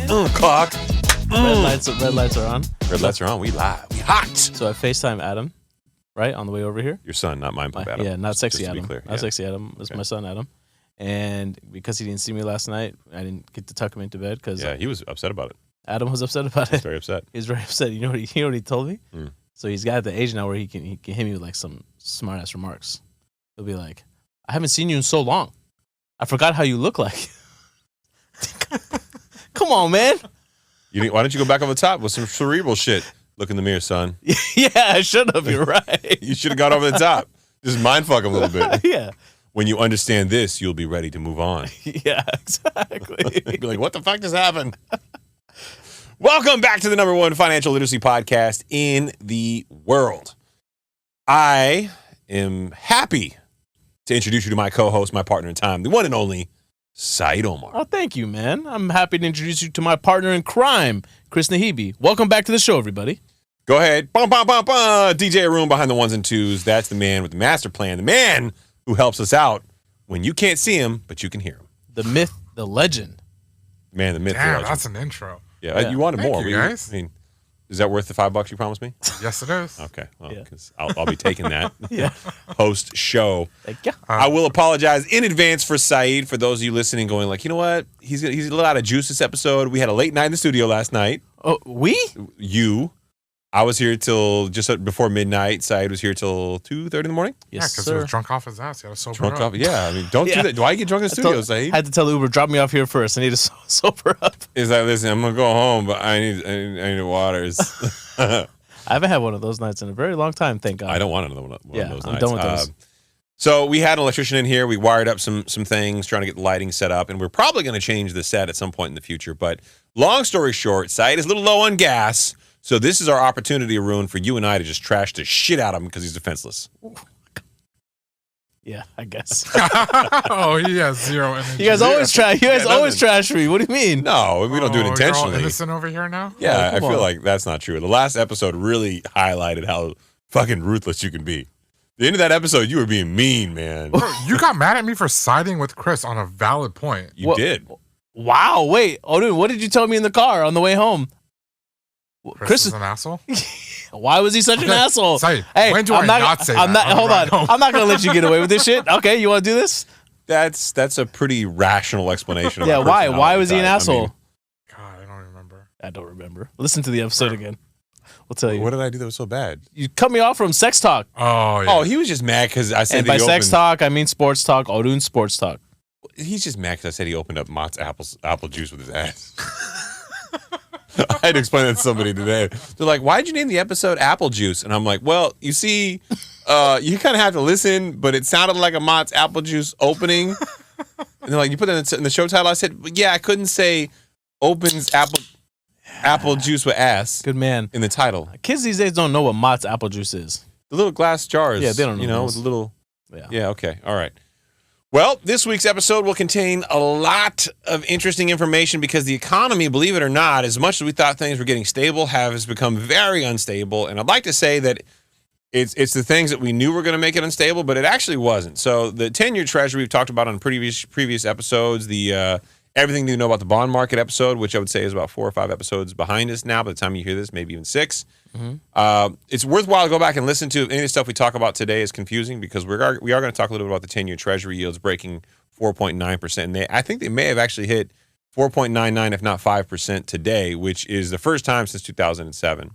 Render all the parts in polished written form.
Clock. Red lights are on. Red lights are on. We live. We hot. So I FaceTime Adam, right, on the way over here. Your son, not mine, Adam. Yeah, not sexy Just to be Adam. clear. Not sexy Adam. It's my son Adam. And because he didn't see me last night, I didn't get to tuck him into bed because he was upset about it. Adam was upset about He's it. very upset. He's very upset. You know what he told me? Mm. So he's got the age now where he can hit me with like some smart ass remarks. He'll be like, "I haven't seen you in so long. I forgot how you look like." Come on, man. Why don't you go back over the top with some cerebral shit? Look in the mirror, son. Yeah, I should have. You're right. You should have got over the top. Just mind fuck him a little bit. Yeah. When you understand this, you'll be ready to move on. Yeah, exactly. Be like, what the fuck just happened? Welcome back to the #1 financial literacy podcast in the world. I am happy to introduce you to my co-host, my partner in time, the one and only Saied Omar. Oh, thank you, man. I'm happy to introduce you to my partner in crime, Chris Nahibi. Welcome back to the show, everybody. Go ahead. Bum, bum, bum, bum. DJ Haroon behind the ones and twos. That's the man with the master plan. The man who helps us out when you can't see him, but you can hear him. The myth, the legend. Man, the myth, the Damn, legend. that's an intro. Yeah, you wanted Thank more. you, guys. I mean, is that worth the $5 you promised me? Yes, it is. Okay, well, Yeah. because I'll be taking that Yeah. post show. Thank you. I will apologize in advance for Saied, for those of you listening going like, you know what? He's a little out of juice this episode. We had a late night in the studio last night. Oh, we? I was here till just before midnight. Saied was here till 2:30 in the morning. Yeah, Yes, because he sir. was drunk off his ass. He got to sober Drunk up. off. Yeah, I mean, don't do Yeah. that. Do I get drunk in the studio, Saied? I had to tell Uber, drop me off here first. I need to sober up. Is like, listen, I'm gonna go home, but I need waters. I haven't had one of those nights in a very long time, thank God. I don't want another one of those I'm nights. done with those. So we had an electrician in here. We wired up some things, trying to get the lighting set up, and we're probably going to change the set at some point in the future. But long story short, Saied is a little low on gas, so this is our opportunity, Haroon, for you and I to just trash the shit out of him because he's defenseless. Yeah, I guess. Oh, he has zero energy. You guys always trash. You guys Yeah, always nothing. trash me. What do you mean? No, we don't do it You're all intentionally. innocent over here now? Yeah, Oh, I come feel on. like that's not true. The last episode really highlighted how fucking ruthless you can be. The end of that episode, you were being mean, man. Bro, you got mad at me for siding with Chris on a valid point. You What- did. Wow, wait. Oh, dude, what did you tell me in the car on the way home? Chris is an asshole? Why was he such an Okay, asshole? Say, Hey, when do I'm I not say I'm that not. on Hold the on. ride home? I'm not gonna let you get away with this shit. Okay, you want to do this? That's a pretty rational explanation. Of Yeah. my Why? personality Why was he an type. I asshole? mean, God, I don't remember. I don't remember. Listen to the episode again. We'll tell you. what did I do that was so bad? You cut me off from sex talk, Oh, yeah. Oh, he was just mad because I said and that by he sex opened. talk I mean sports talk. Odin sports talk. He's just mad because I said he opened up Mott's apple juice with his ass. I had to explain that to somebody today. They're like, "Why'd you name the episode Apple Juice?" And I'm like, "Well, you see, you kind of have to listen, but it sounded like a Mott's apple juice opening." And they're like, "You put that in the show title?" I said, "Yeah, I couldn't say opens apple juice with ass Good man. in the title. Kids these days don't know what Mott's apple juice is. The little glass jars. Yeah, they don't know You know, those. with the little. Yeah. Yeah, okay. All right. Well, this week's episode will contain a lot of interesting information because the economy, believe it or not, as much as we thought things were getting stable, has become very unstable. And I'd like to say that it's the things that we knew were going to make it unstable, but it actually wasn't. So the 10-year Treasury we've talked about on previous episodes, the everything you know about the bond market episode, which I would say is about 4 or 5 episodes behind us now. By the time you hear this, maybe even 6. It's worthwhile to go back and listen to. If any of the stuff we talk about today is confusing because we are going to talk a little bit about the 10-year Treasury yields breaking 4.9%. And I think they may have actually hit 4.99, if not 5% today, which is the first time since 2007.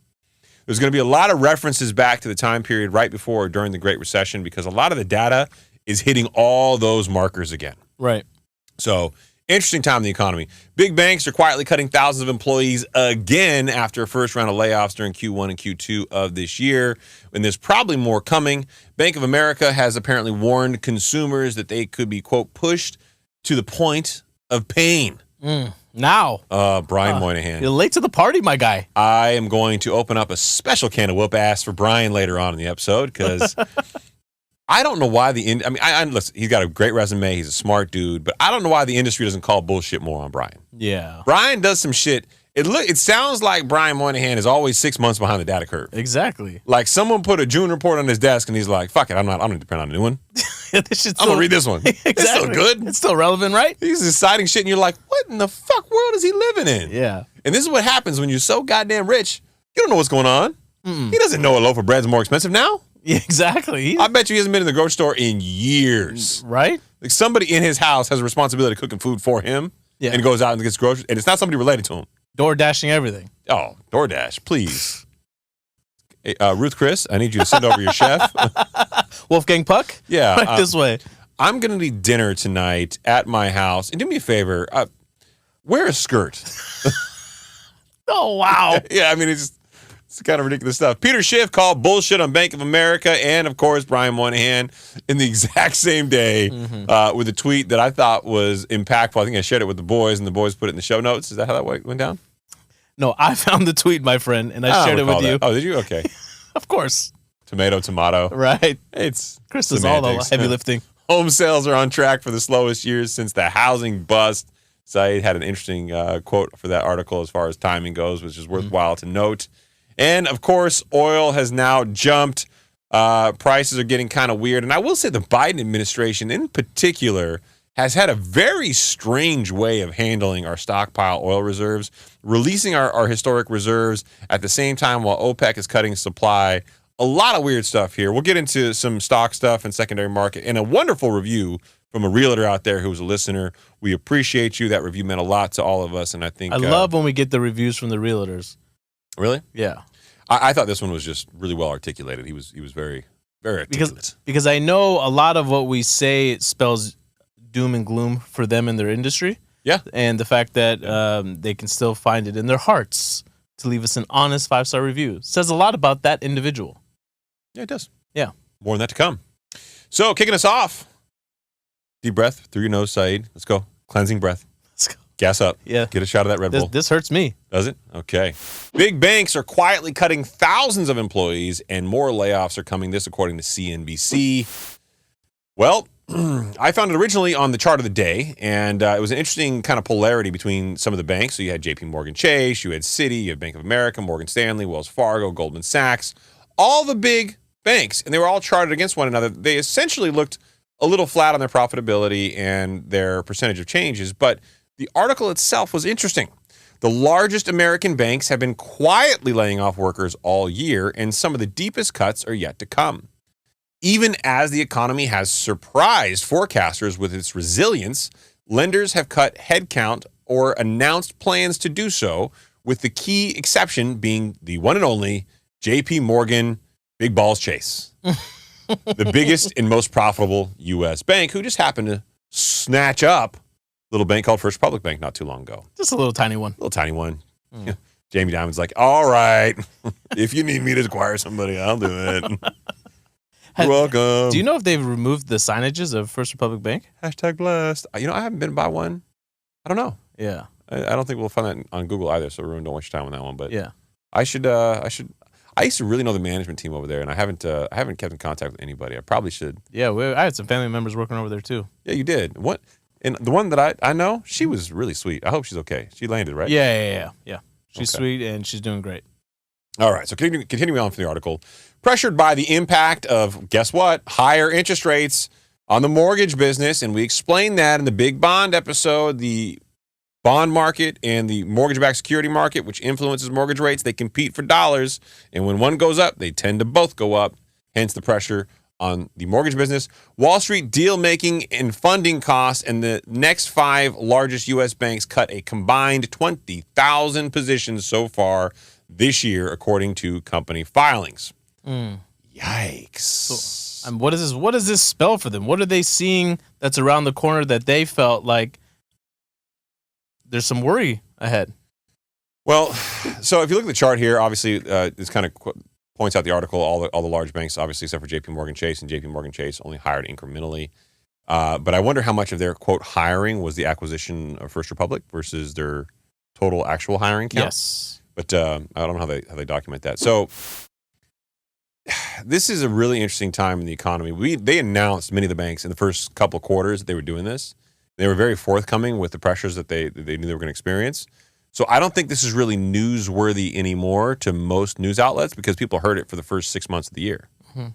There's going to be a lot of references back to the time period right before or during the Great Recession because a lot of the data is hitting all those markers again. Right. So, interesting time in the economy. Big banks are quietly cutting thousands of employees again after a first round of layoffs during Q1 and Q2 of this year. And there's probably more coming. Bank of America has apparently warned consumers that they could be, quote, pushed to the point of pain. Now. Brian Moynihan. You're late to the party, my guy. I am going to open up a special can of whoop ass for Brian later on in the episode because I don't know why listen, he's got a great resume. He's a smart dude, but I don't know why the industry doesn't call bullshit more on Brian. Yeah. Brian does some shit. It sounds like Brian Moynihan is always 6 months behind the data curve. Exactly. Like someone put a June report on his desk and he's like, fuck it, I'm gonna depend on a new one. This shit's I'm going to read this one. Exactly. It's still good. It's still relevant, right? He's deciding shit, and you're like, what in the fuck world is he living in? Yeah. And this is what happens when you're so goddamn rich. You don't know what's going on. He doesn't know a loaf of bread's more expensive now. Yeah, exactly. I bet you he hasn't been in the grocery store in years. Right? Like somebody in his house has a responsibility of cooking food for him and goes out and gets groceries. And it's not somebody related to him. Door dashing everything. Oh, DoorDash, please. Hey, Ruth Chris, I need you to send over your chef. Wolfgang Puck? Yeah. Right this way. I'm going to need dinner tonight at my house. And do me a favor, wear a skirt. Oh, wow. Yeah, I mean, it's kind of ridiculous stuff. Peter Schiff called bullshit on Bank of America and, of course, Brian Moynihan in the exact same day with a tweet that I thought was impactful. I think I shared it with the boys, and the boys put it in the show notes. Is that how that went down? No, I found the tweet, my friend, and I shared it with you. Oh, did you? Okay. Of course. Tomato. Right. It's Chris does all the heavy lifting. Home sales are on track for the slowest years since the housing bust. Saied had an interesting quote for that article as far as timing goes, which is worthwhile to note. And, of course, oil has now jumped. Prices are getting kind of weird. And I will say the Biden administration in particular has had a very strange way of handling our stockpile oil reserves, releasing our historic reserves at the same time while OPEC is cutting supply. A lot of weird stuff here. We'll get into some stock stuff and secondary market and a wonderful review from a realtor out there who was a listener. We appreciate you. That review meant a lot to all of us. And I think I love when we get the reviews from the realtors. Really? Yeah. I thought this one was just really well articulated. He was very, very articulate. Because I know a lot of what we say spells doom and gloom for them in their industry. Yeah. And the fact that they can still find it in their hearts to leave us an honest 5-star review says a lot about that individual. Yeah, it does. Yeah. More than that to come. So, kicking us off. Deep breath through your nose, Saied. Let's go. Cleansing breath. Let's go. Gas up. Yeah. Get a shot of that Red Bull. This hurts me. Does it? Okay. Big banks are quietly cutting thousands of employees, and more layoffs are coming. This, according to CNBC. Well, I found it originally on the chart of the day, and it was an interesting kind of polarity between some of the banks. So you had JP Morgan Chase, you had Citi, you had Bank of America, Morgan Stanley, Wells Fargo, Goldman Sachs, all the big banks, and they were all charted against one another. They essentially looked a little flat on their profitability and their percentage of changes, but the article itself was interesting. The largest American banks have been quietly laying off workers all year, and some of the deepest cuts are yet to come. Even as the economy has surprised forecasters with its resilience, lenders have cut headcount or announced plans to do so, with the key exception being the one and only JP Morgan Big Balls Chase, the biggest and most profitable U.S. bank, who just happened to snatch up a little bank called First Republic Bank not too long ago. Just a little tiny one. Little tiny one. Yeah. Jamie Dimon's like, all right, if you need me to acquire somebody, I'll do it. You're welcome. Do you know if they've removed the signages of First Republic Bank? Hashtag blessed. I haven't been by one. I don't know. Yeah. I don't think we'll find that on Google either, so Haroon, don't waste your time on that one. But yeah. I used to really know the management team over there, and I haven't kept in contact with anybody. I probably should. Yeah, I had some family members working over there too. Yeah, you did. What? And the one that I know, she was really sweet. I hope she's okay. She landed, right? Yeah. She's Okay. sweet and she's doing great. All right, so continuing on from the article. Pressured by the impact of, guess what, higher interest rates on the mortgage business, and we explained that in the Big Bond episode, the bond market and the mortgage-backed security market, which influences mortgage rates, they compete for dollars, and when one goes up, they tend to both go up, hence the pressure on the mortgage business. Wall Street deal-making and funding costs, and the next 5 largest U.S. banks cut a combined 20,000 positions so far this year, according to company filings. Yikes. So, what does this spell for them? What are they seeing that's around the corner that they felt like there's some worry ahead? Well, so if you look at the chart here, obviously this kind of points out the article, all the large banks, obviously, except for JP Morgan Chase, and JP Morgan Chase only hired incrementally. But I wonder how much of their, quote, hiring was the acquisition of First Republic versus their total actual hiring count. Yes. But I don't know how they document that. So this is a really interesting time in the economy. They announced, many of the banks, in the first couple of quarters that they were doing this. They were very forthcoming with the pressures that they knew they were going to experience. So I don't think this is really newsworthy anymore to most news outlets because people heard it for the first 6 months of the year. Mm-hmm.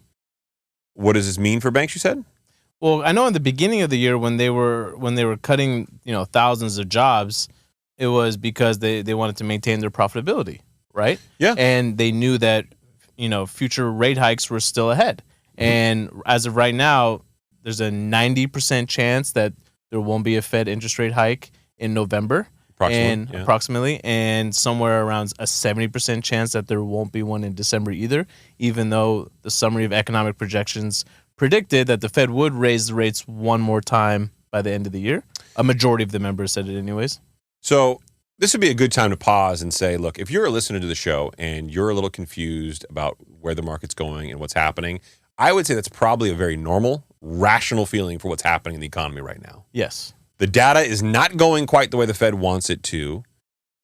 What does this mean for banks, you said? Well, I know in the beginning of the year when they were cutting, thousands of jobs, it was because they wanted to maintain their profitability, right? Yeah. And they knew that, future rate hikes were still ahead. And as of right now, there's a 90% chance that there won't be a Fed interest rate hike in November. Approximately, and somewhere around a 70% chance that there won't be one in December either, even though the summary of economic projections predicted that the Fed would raise the rates one more time by the end of the year. A majority of the members said it anyways. So this would be a good time to pause and say, look, if you're a listener to the show and you're a little confused about where the market's going and what's happening, I would say that's probably a very normal, rational feeling for what's happening in the economy right now. Yes. The data is not going quite the way the Fed wants it to.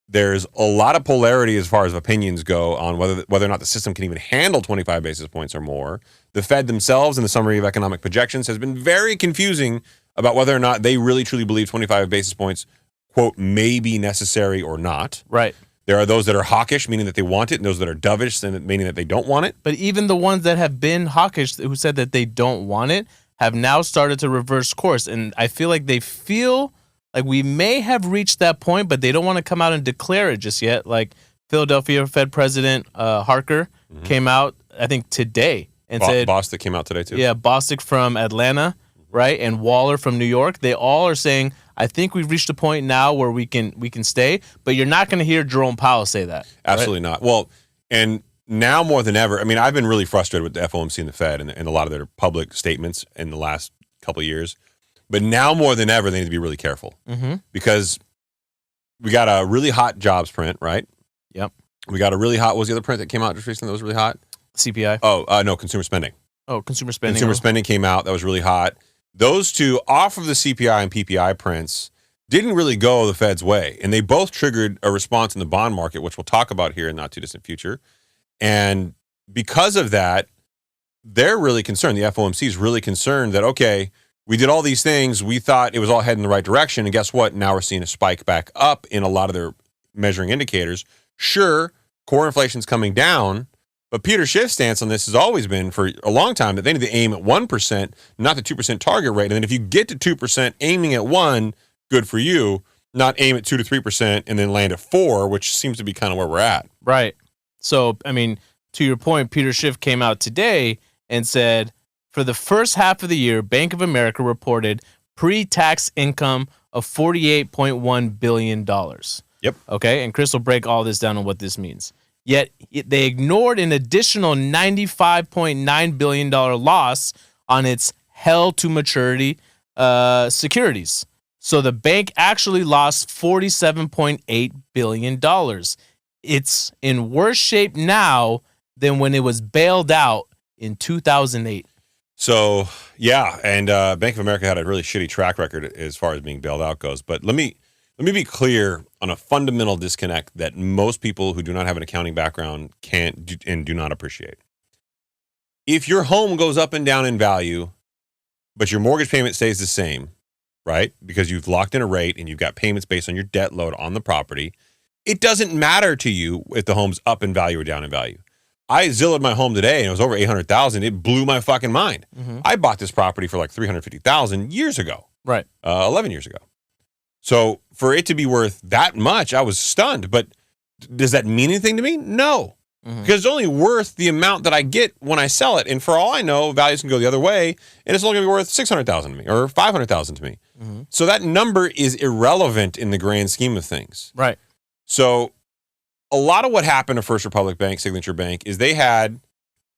There's a lot of polarity as far as opinions go on whether or not the system can even handle 25 basis points or more. The Fed themselves in the summary of economic projections has been very confusing about whether or not they really truly believe 25 basis points, quote, may be necessary or not. Right. There are those that are hawkish, meaning that they want it, and those that are dovish, meaning that they don't want it. But even the ones that have been hawkish, who said that they don't want it, have now started to reverse course. And I feel like they feel like we may have reached that point, but they don't want to come out and declare it just yet. Like Philadelphia Fed President Harker came out, I think, today and said... Bostic came out today, too. Yeah, Bostic from Atlanta, right? And Waller from New York. They all are saying, I think we've reached a point now where we can stay, but you're not going to hear Jerome Powell say that. Absolutely not. Well, and now more than ever, I mean, I've been really frustrated with the FOMC and the Fed and a lot of their public statements in the last couple of years. But now more than ever, they need to be really careful because we got a really hot jobs print, right? Yep. We got a really hot, what was the other print that came out just recently that was really hot? CPI. Oh, no, consumer spending. Oh, consumer spending. Consumer spending came out. That was really hot. Those two, off of the CPI and PPI prints, didn't really go the Fed's way. And they both triggered a response in the bond market, which we'll talk about here in the not too distant future. And because of that, they're really concerned. The FOMC is really concerned that, okay, we did all these things. We thought it was all heading in the right direction. And guess what? Now we're seeing a spike back up in a lot of their measuring indicators. Sure, core inflation's coming down, but Peter Schiff's stance on this has always been for a long time that they need to aim at 1%, not the 2% target rate. And then if you get to 2%, aiming at 1, good for you, not aim at 2 to 3% and then land at 4, which seems to be kind of where we're at. Right. So, I mean, to your point, Peter Schiff came out today and said, for the first half of the year, Bank of America reported pre-tax income of $48.1 billion. Yep. Okay, and Chris will break all this down on what this means. Yet, they ignored an additional $95.9 billion loss on its held-to-maturity securities. So the bank actually lost $47.8 billion. It's in worse shape now than when it was bailed out in 2008. So, yeah, and Bank of America had a really shitty track record as far as being bailed out goes. But let me be clear on a fundamental disconnect that most people who do not have an accounting background can't do, and do not appreciate. If your home goes up and down in value, but your mortgage payment stays the same, right? Because you've locked in a rate and you've got payments based on your debt load on the property, it doesn't matter to you if the home's up in value or down in value. I Zillowed my home today and it was over $800,000. It blew my fucking mind. I bought this property for like $350,000 years ago. Right. 11 years ago. So for it to be worth that much, I was stunned. But does that mean anything to me? No. Because it's only worth the amount that I get when I sell it. And for all I know, values can go the other way, and it's only going to be worth $600,000 to me or $500,000 to me. So that number is irrelevant in the grand scheme of things. Right. So a lot of what happened to First Republic Bank, Signature Bank, is they had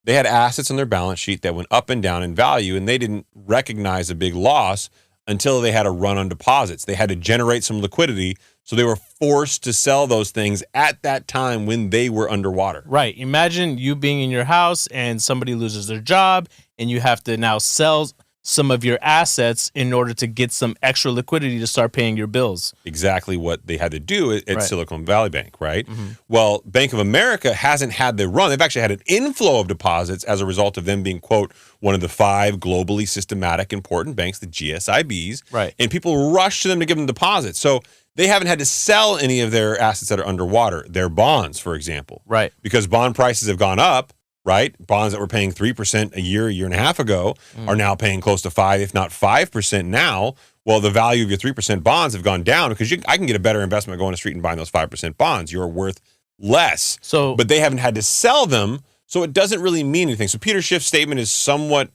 assets on their balance sheet that went up and down in value, and they didn't recognize a big loss until they had a run on deposits. They had to generate some liquidity, so they were forced to sell those things at that time when they were underwater. Right. Imagine you being in your house and somebody loses their job, and you have to now sell some of your assets in order to get some extra liquidity to start paying your bills. Exactly what they had to do at Silicon Valley Bank, right? Well, Bank of America hasn't had the run. They've actually had an inflow of deposits as a result of them being, quote, one of the 5 globally systematic important banks, the GSIBs. Right. And people rush to them to give them deposits. So they haven't had to sell any of their assets that are underwater, their bonds, for example. Right. Because bond prices have gone up. right? Bonds that were paying 3% a year and a half ago are now paying close to 5, if not 5% now. Well, the value of your 3% bonds have gone down because I can get a better investment going to the street and buying those 5% bonds. You're worth less. But they haven't had to sell them, so it doesn't really mean anything. So Peter Schiff's statement is somewhat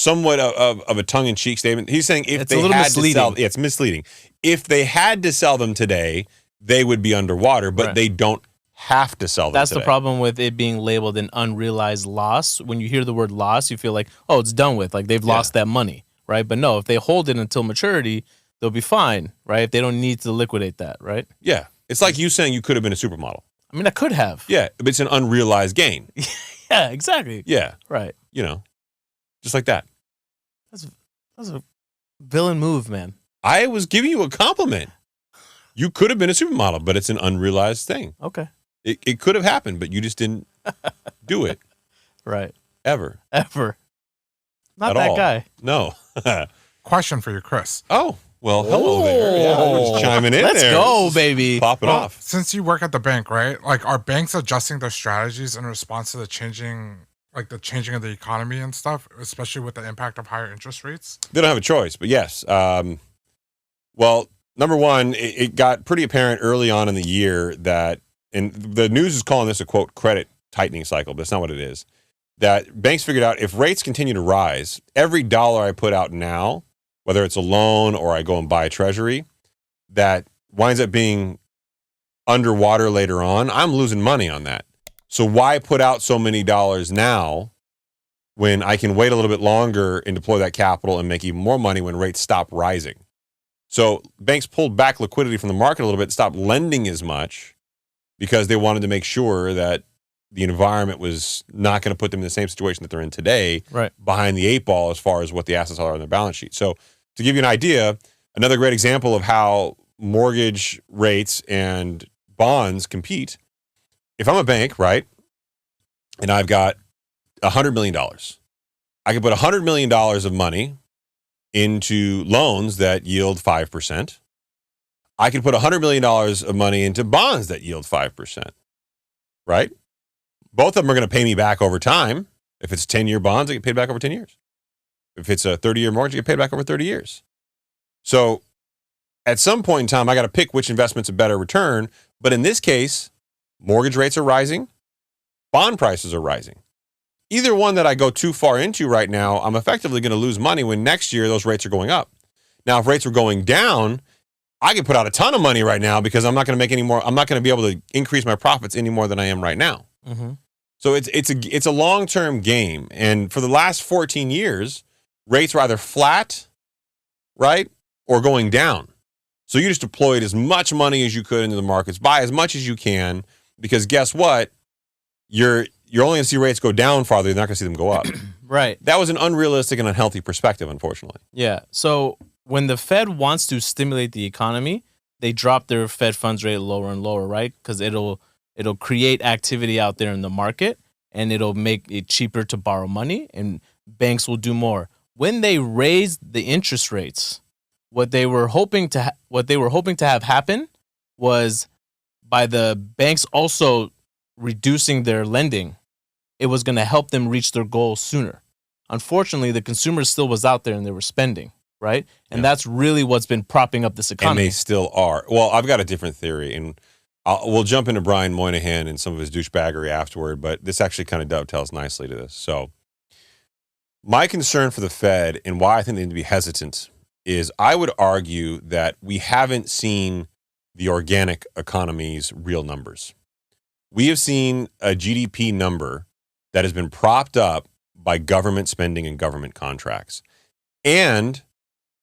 of a tongue-in-cheek statement. He's saying if they had to sell, it's misleading. If they had to sell them today, they would be underwater, but they don't have to sell them That's today. the problem with it being labeled an unrealized loss. When you hear the word loss, you feel like, oh, it's done with. Like they've lost that money, right? But no, if they hold it until maturity, they'll be fine, right? If they don't need to liquidate that, right? Yeah. It's like you saying you could have been a supermodel. I mean, I could have. Yeah, but it's an unrealized gain. Yeah, exactly. Yeah. Right. You know, just like that. That's a villain move, man. I was giving you a compliment. You could have been a supermodel, but it's an unrealized thing. Okay. It could have happened, but you just didn't do it. Right. Ever. Not At that all. guy. No. Question for you, Chris. Oh, well, hello there. Yeah, we're just chiming in Let's there. go, baby. Popping off. Since you work at the bank, right? Like, are banks adjusting their strategies in response to the changing of the economy and stuff, especially with the impact of higher interest rates? They don't have a choice, but yes. Well, number one, it got pretty apparent early on in the year that, and the news is calling this a, quote, credit tightening cycle, but it's not what it is, that banks figured out if rates continue to rise, every dollar I put out now, whether it's a loan or I go and buy a treasury, that winds up being underwater later on, I'm losing money on that. So why put out so many dollars now when I can wait a little bit longer and deploy that capital and make even more money when rates stop rising? So banks pulled back liquidity from the market a little bit, stopped lending as much because they wanted to make sure that the environment was not going to put them in the same situation that they're in today, Right. behind the eight ball as far as what the assets are on their balance sheet. So to give you an idea, another great example of how mortgage rates and bonds compete. If I'm a bank, right, and I've got $100 million, I can put $100 million of money into loans that yield 5%. I can put $100 million of money into bonds that yield 5%, right? Both of them are going to pay me back over time. If it's 10-year bonds, I get paid back over 10 years. If it's a 30-year mortgage, I get paid back over 30 years. So at some point in time, I got to pick which investment's a better return. But in this case, mortgage rates are rising, bond prices are rising. Either one that I go too far into right now, I'm effectively going to lose money when next year those rates are going up. Now, if rates were going down, I could put out a ton of money right now because I'm not going to make any more. I'm not going to be able to increase my profits any more than I am right now. Mm-hmm. So it's a long-term game. And for the last 14 years, rates were either flat, right, or going down. So you just deployed as much money as you could into the markets, buy as much as you can, because guess what? You're only going to see rates go down farther. You're not going to see them go up. Right. That was an unrealistic and unhealthy perspective, unfortunately. Yeah. So when the Fed wants to stimulate the economy, they drop their Fed funds rate lower and lower, right? Because it'll create activity out there in the market, and it'll make it cheaper to borrow money, and banks will do more. When they raised the interest rates, what they were hoping to have happen was, by the banks also reducing their lending, it was going to help them reach their goal sooner. Unfortunately, the consumer still was out there and they were spending, right? And that's really what's been propping up this economy. And they still are. Well, I've got a different theory, and we'll jump into Brian Moynihan and some of his douchebaggery afterward, but this actually kind of dovetails nicely to this. So my concern for the Fed and why I think they need to be hesitant is I would argue that we haven't seen the organic economy's real numbers. We have seen a GDP number that has been propped up by government spending and government contracts. And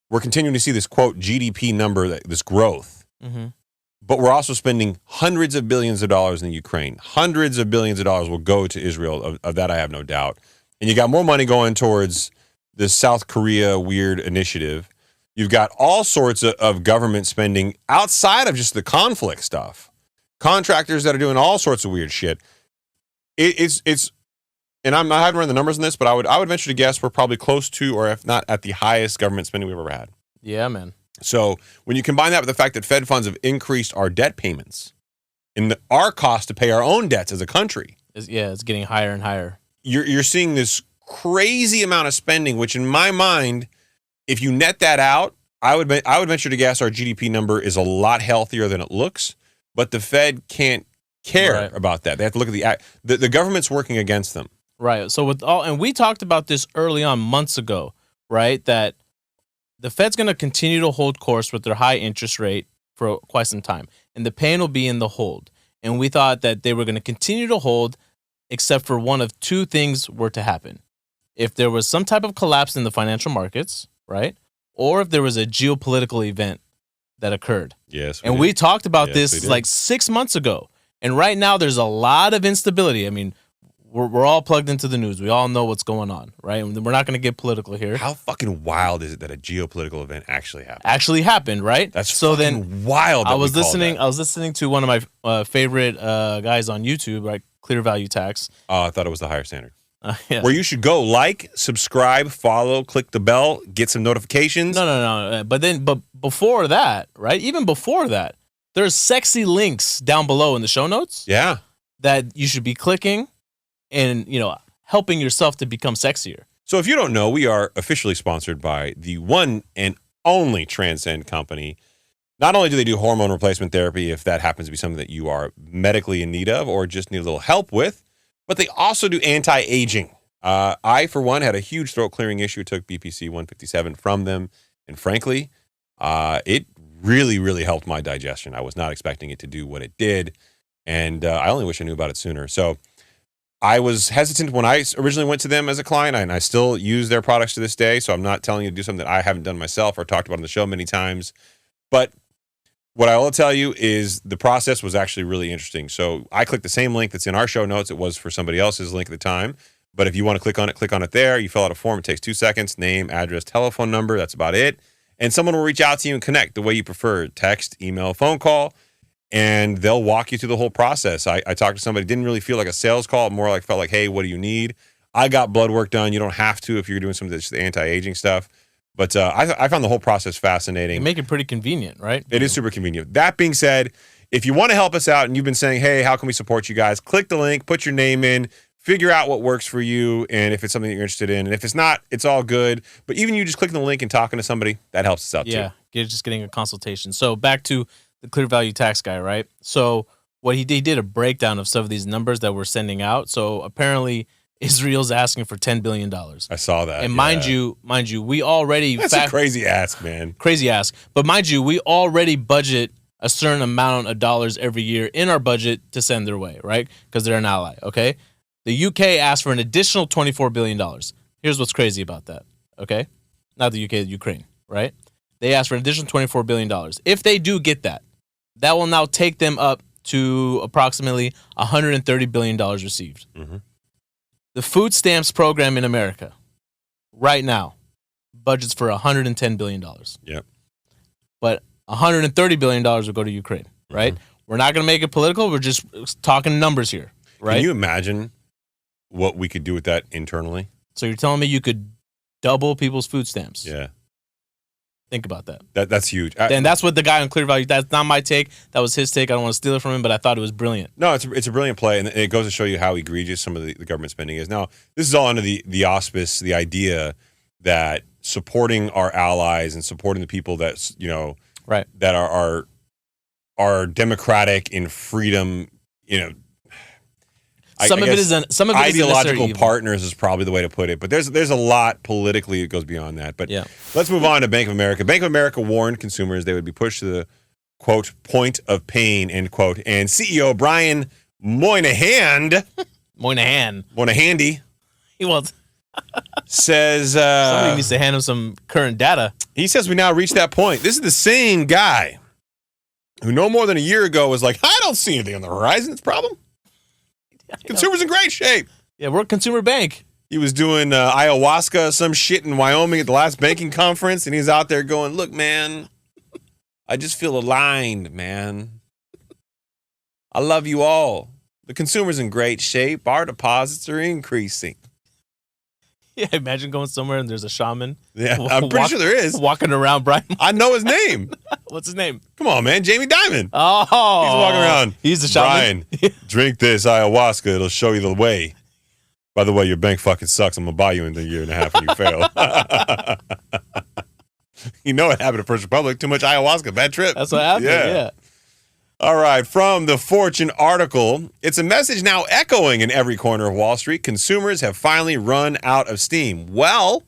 we're continuing to see this, quote, GDP number, this growth. Mm-hmm. But we're also spending hundreds of billions of dollars in Ukraine. Hundreds of billions of dollars will go to Israel. Of that, I have no doubt. And you got more money going towards this South Korea weird initiative. You've got all sorts of government spending outside of just the conflict stuff. Contractors that are doing all sorts of weird shit. It's and I haven't run the numbers on this, but I would venture to guess we're probably close to, or if not at the highest government spending we've ever had. Yeah, man. So when you combine that with the fact that Fed funds have increased our debt payments and our cost to pay our own debts as a country. It's getting higher and higher. you're seeing this crazy amount of spending, which in my mind, if you net that out, I would venture to guess our GDP number is a lot healthier than it looks. But the Fed can't care about that. They have to look at the government's working against them. Right. So and we talked about this early on months ago, right? That the Fed's going to continue to hold course with their high interest rate for quite some time, and the pain will be in the hold. And we thought that they were going to continue to hold, except for one of two things were to happen: if there was some type of collapse in the financial markets, right, or if there was a geopolitical event that occurred. Yes. And we talked about this like 6 months ago. And right now, there's a lot of instability. I mean, we're all plugged into the news. We all know what's going on, right? And we're not going to get political here. How fucking wild is it that a geopolitical event actually happened? Actually happened, right? That's so then wild. I was listening to one of my favorite guys on YouTube, right? Clear Value Tax. Oh, I thought it was the Higher Standard. Yeah. Where you should go subscribe, follow, click the bell, get some notifications. No. But before that, right? Even before that, there's sexy links down below in the show notes. Yeah. That you should be clicking and, helping yourself to become sexier. So if you don't know, we are officially sponsored by the one and only Transcend company. Not only do they do hormone replacement therapy, if that happens to be something that you are medically in need of or just need a little help with, but they also do anti-aging. I, for one, had a huge throat clearing issue. Took BPC 157 from them. And frankly, it really, really helped my digestion. I was not expecting it to do what it did. And I only wish I knew about it sooner. So I was hesitant when I originally went to them as a client, and I still use their products to this day. So I'm not telling you to do something that I haven't done myself or talked about on the show many times. But what I will tell you is the process was actually really interesting. So I clicked the same link that's in our show notes. It was for somebody else's link at the time. But if you want to click on it there. You fill out a form. It takes 2 seconds. Name, address, telephone number. That's about it. And someone will reach out to you and connect the way you prefer. Text, email, phone call. And they'll walk you through the whole process. I talked to somebody, didn't really feel like a sales call, more like felt like, hey, what do you need? I got blood work done. You don't have to if you're doing some of this anti-aging stuff. But I found the whole process fascinating. You make it pretty convenient, right? It is super convenient. That being said, if you want to help us out and you've been saying, hey, how can we support you guys? Click the link, put your name in, figure out what works for you, and if it's something that you're interested in. And if it's not, it's all good. But even you just clicking the link and talking to somebody, that helps us out too. Yeah, just getting a consultation. So back to the Clear Value Tax guy, right? So what he did a breakdown of some of these numbers that we're sending out. So apparently Israel's asking for $10 billion. I saw that. And mind you, we already... That's a crazy ask, man. Crazy ask. But mind you, we already budget a certain amount of dollars every year in our budget to send their way, right? Because they're an ally, okay? The UK asked for an additional $24 billion. Here's what's crazy about that, okay? Not the UK, the Ukraine, right? They asked for an additional $24 billion. If they do get that, that will now take them up to approximately $130 billion received. Mm-hmm. The food stamps program in America, right now, budgets for $110 billion. Yep. But $130 billion will go to Ukraine, right? Mm-hmm. We're not going to make it political. We're just talking numbers here, right? Can you imagine what we could do with that internally? So you're telling me you could double people's food stamps? Yeah. Think about that. That's huge. And that's what the guy on Clear Value, that's not my take. That was his take. I don't want to steal it from him, but I thought it was brilliant. No, it's a brilliant play, and it goes to show you how egregious some of the government spending is. Now, this is all under the auspice, the idea that supporting our allies and supporting the people that, right, that are democratic in freedom, some of it is ideological partners is probably the way to put it, but there's a lot politically that goes beyond that. But yeah. Let's move on to Bank of America. Bank of America warned consumers they would be pushed to the quote point of pain, end quote. And CEO Brian Moynihan, he was says somebody needs to hand him some current data. He says we now reached that point. This is the same guy who no more than a year ago was like, I don't see anything on the horizon. It's a problem. Consumers in great shape. Yeah, we're a consumer bank. He was doing ayahuasca, some shit in Wyoming at the last banking conference, and he's out there going, look, man, I just feel aligned, man. I love you all. The consumer's in great shape. Our deposits are increasing. Yeah, imagine going somewhere and there's a shaman. Yeah, I'm pretty sure there is. Walking around, Brian. I know his name. What's his name? Come on, man. Jamie Dimon. Oh. He's walking around. He's the shaman. Brian, drink this ayahuasca. It'll show you the way. By the way, your bank fucking sucks. I'm going to buy you in the year and a half and you fail. You know what happened to First Republic? Too much ayahuasca. Bad trip. That's what happened, yeah. All right, from the Fortune article, it's a message now echoing in every corner of Wall Street. Consumers have finally run out of steam. Well,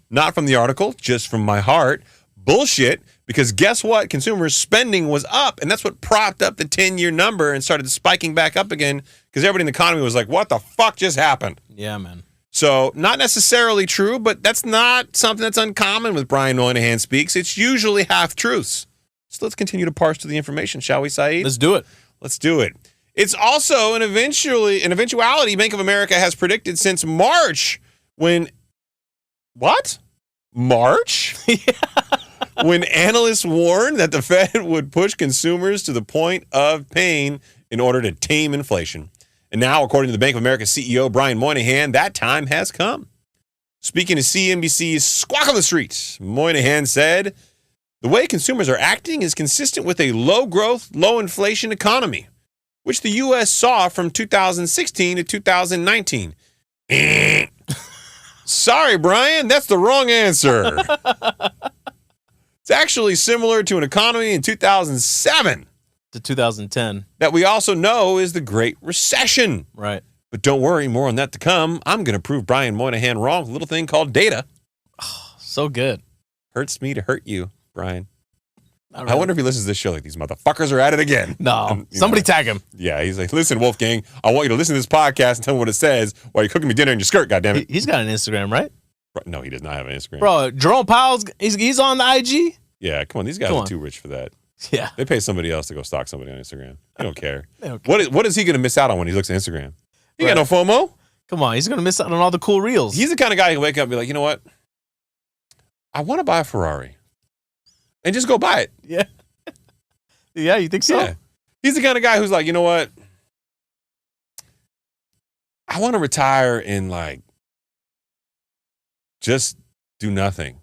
not from the article, just from my heart. Bullshit, because guess what? Consumer spending was up, and that's what propped up the 10-year number and started spiking back up again because everybody in the economy was like, what the fuck just happened? Yeah, man. So, not necessarily true, but that's not something that's uncommon with Brian Moynihan Speaks. It's usually half-truths. So let's continue to parse through the information, shall we, Saied? Let's do it. Let's do it. It's also an eventuality Bank of America has predicted since March when... What? March? When analysts warned that the Fed would push consumers to the point of pain in order to tame inflation. And now, according to the Bank of America CEO, Brian Moynihan, that time has come. Speaking to CNBC's Squawk on the Street, Moynihan said, the way consumers are acting is consistent with a low-growth, low-inflation economy, which the U.S. saw from 2016 to 2019. Sorry, Brian, that's the wrong answer. It's actually similar to an economy in 2007. To 2010. That we also know is the Great Recession. Right. But don't worry, more on that to come. I'm going to prove Brian Moynihan wrong with a little thing called data. Oh, so good. Hurts me to hurt you, Brian. Really. I wonder if he listens to this show like these motherfuckers are at it again. No. Somebody tag him. Yeah, he's like, listen, Wolfgang, I want you to listen to this podcast and tell me what it says while you're cooking me dinner in your skirt, goddammit. He's got an Instagram, right? No, he does not have an Instagram. Bro, Jerome Powell's, he's on the IG? Yeah, come on. These guys are too rich for that. Yeah. They pay somebody else to go stalk somebody on Instagram. They don't care. They don't care. What is he going to miss out on when he looks at Instagram? He got no FOMO. Come on, he's going to miss out on all the cool reels. He's the kind of guy who wake up and be like, you know what? I want to buy a Ferrari. And just go buy it. Yeah. Yeah, you think so? Yeah. He's the kind of guy who's like, you know what? I want to retire and like just do nothing.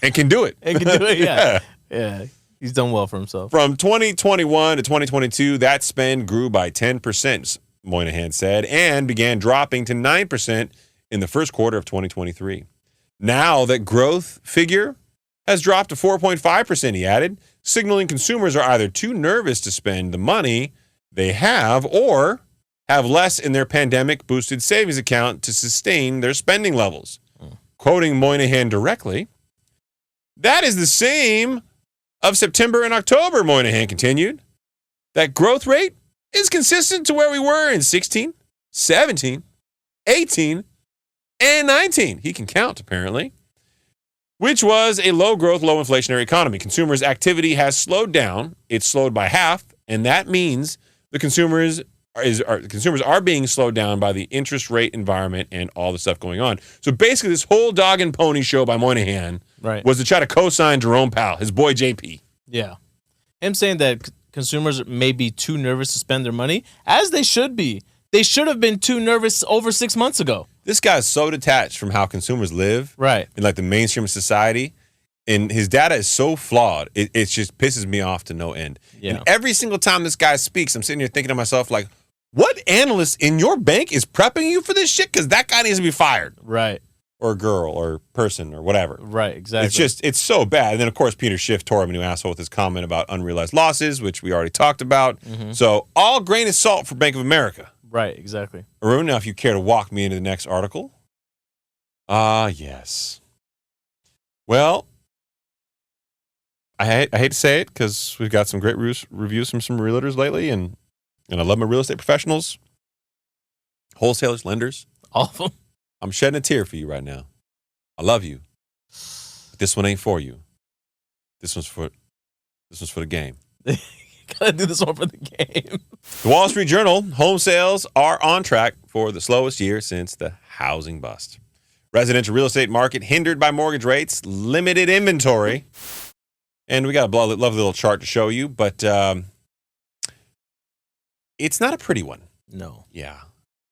And can do it. And can do it, yeah. Yeah. He's done well for himself. From 2021 to 2022, that spend grew by 10%, Moynihan said, and began dropping to 9% in the first quarter of 2023. Now that growth figure has dropped to 4.5%, he added, signaling consumers are either too nervous to spend the money they have or have less in their pandemic-boosted savings account to sustain their spending levels. Quoting Moynihan directly, that is the same of September and October, Moynihan continued. That growth rate is consistent to where we were in 16, 17, 18, and 19. He can count, apparently. Which was a low-growth, low-inflationary economy. Consumers' activity has slowed down. It's slowed by half, and that means the consumers are being slowed down by the interest rate environment and all the stuff going on. So basically, this whole dog and pony show by Moynihan was to try to co-sign Jerome Powell, his boy JP. Yeah. Him saying that consumers may be too nervous to spend their money, as they should be. They should have been too nervous over 6 months ago. This guy's so detached from how consumers live in like the mainstream of society, and his data is so flawed, it just pisses me off to no end. Yeah. And every single time this guy speaks, I'm sitting here thinking to myself, like, what analyst in your bank is prepping you for this shit? Because that guy needs to be fired. Right. Or girl or person or whatever. Right, exactly. It's so bad. And then, of course, Peter Schiff tore him a new asshole with his comment about unrealized losses, which we already talked about. Mm-hmm. So all grain of salt for Bank of America. Right, exactly. Haroon, now if you care to walk me into the next article. Yes. Well, I hate to say it because we've got some great reviews from some realtors lately, and I love my real estate professionals, wholesalers, lenders. All of them. I'm shedding a tear for you right now. I love you. But this one ain't for you. This one's for the game. Gotta do this one for the game. The Wall Street Journal, home sales are on track for the slowest year since the housing bust. Residential real estate market hindered by mortgage rates, limited inventory. And we got a lovely little chart to show you, but it's not a pretty one. No. Yeah.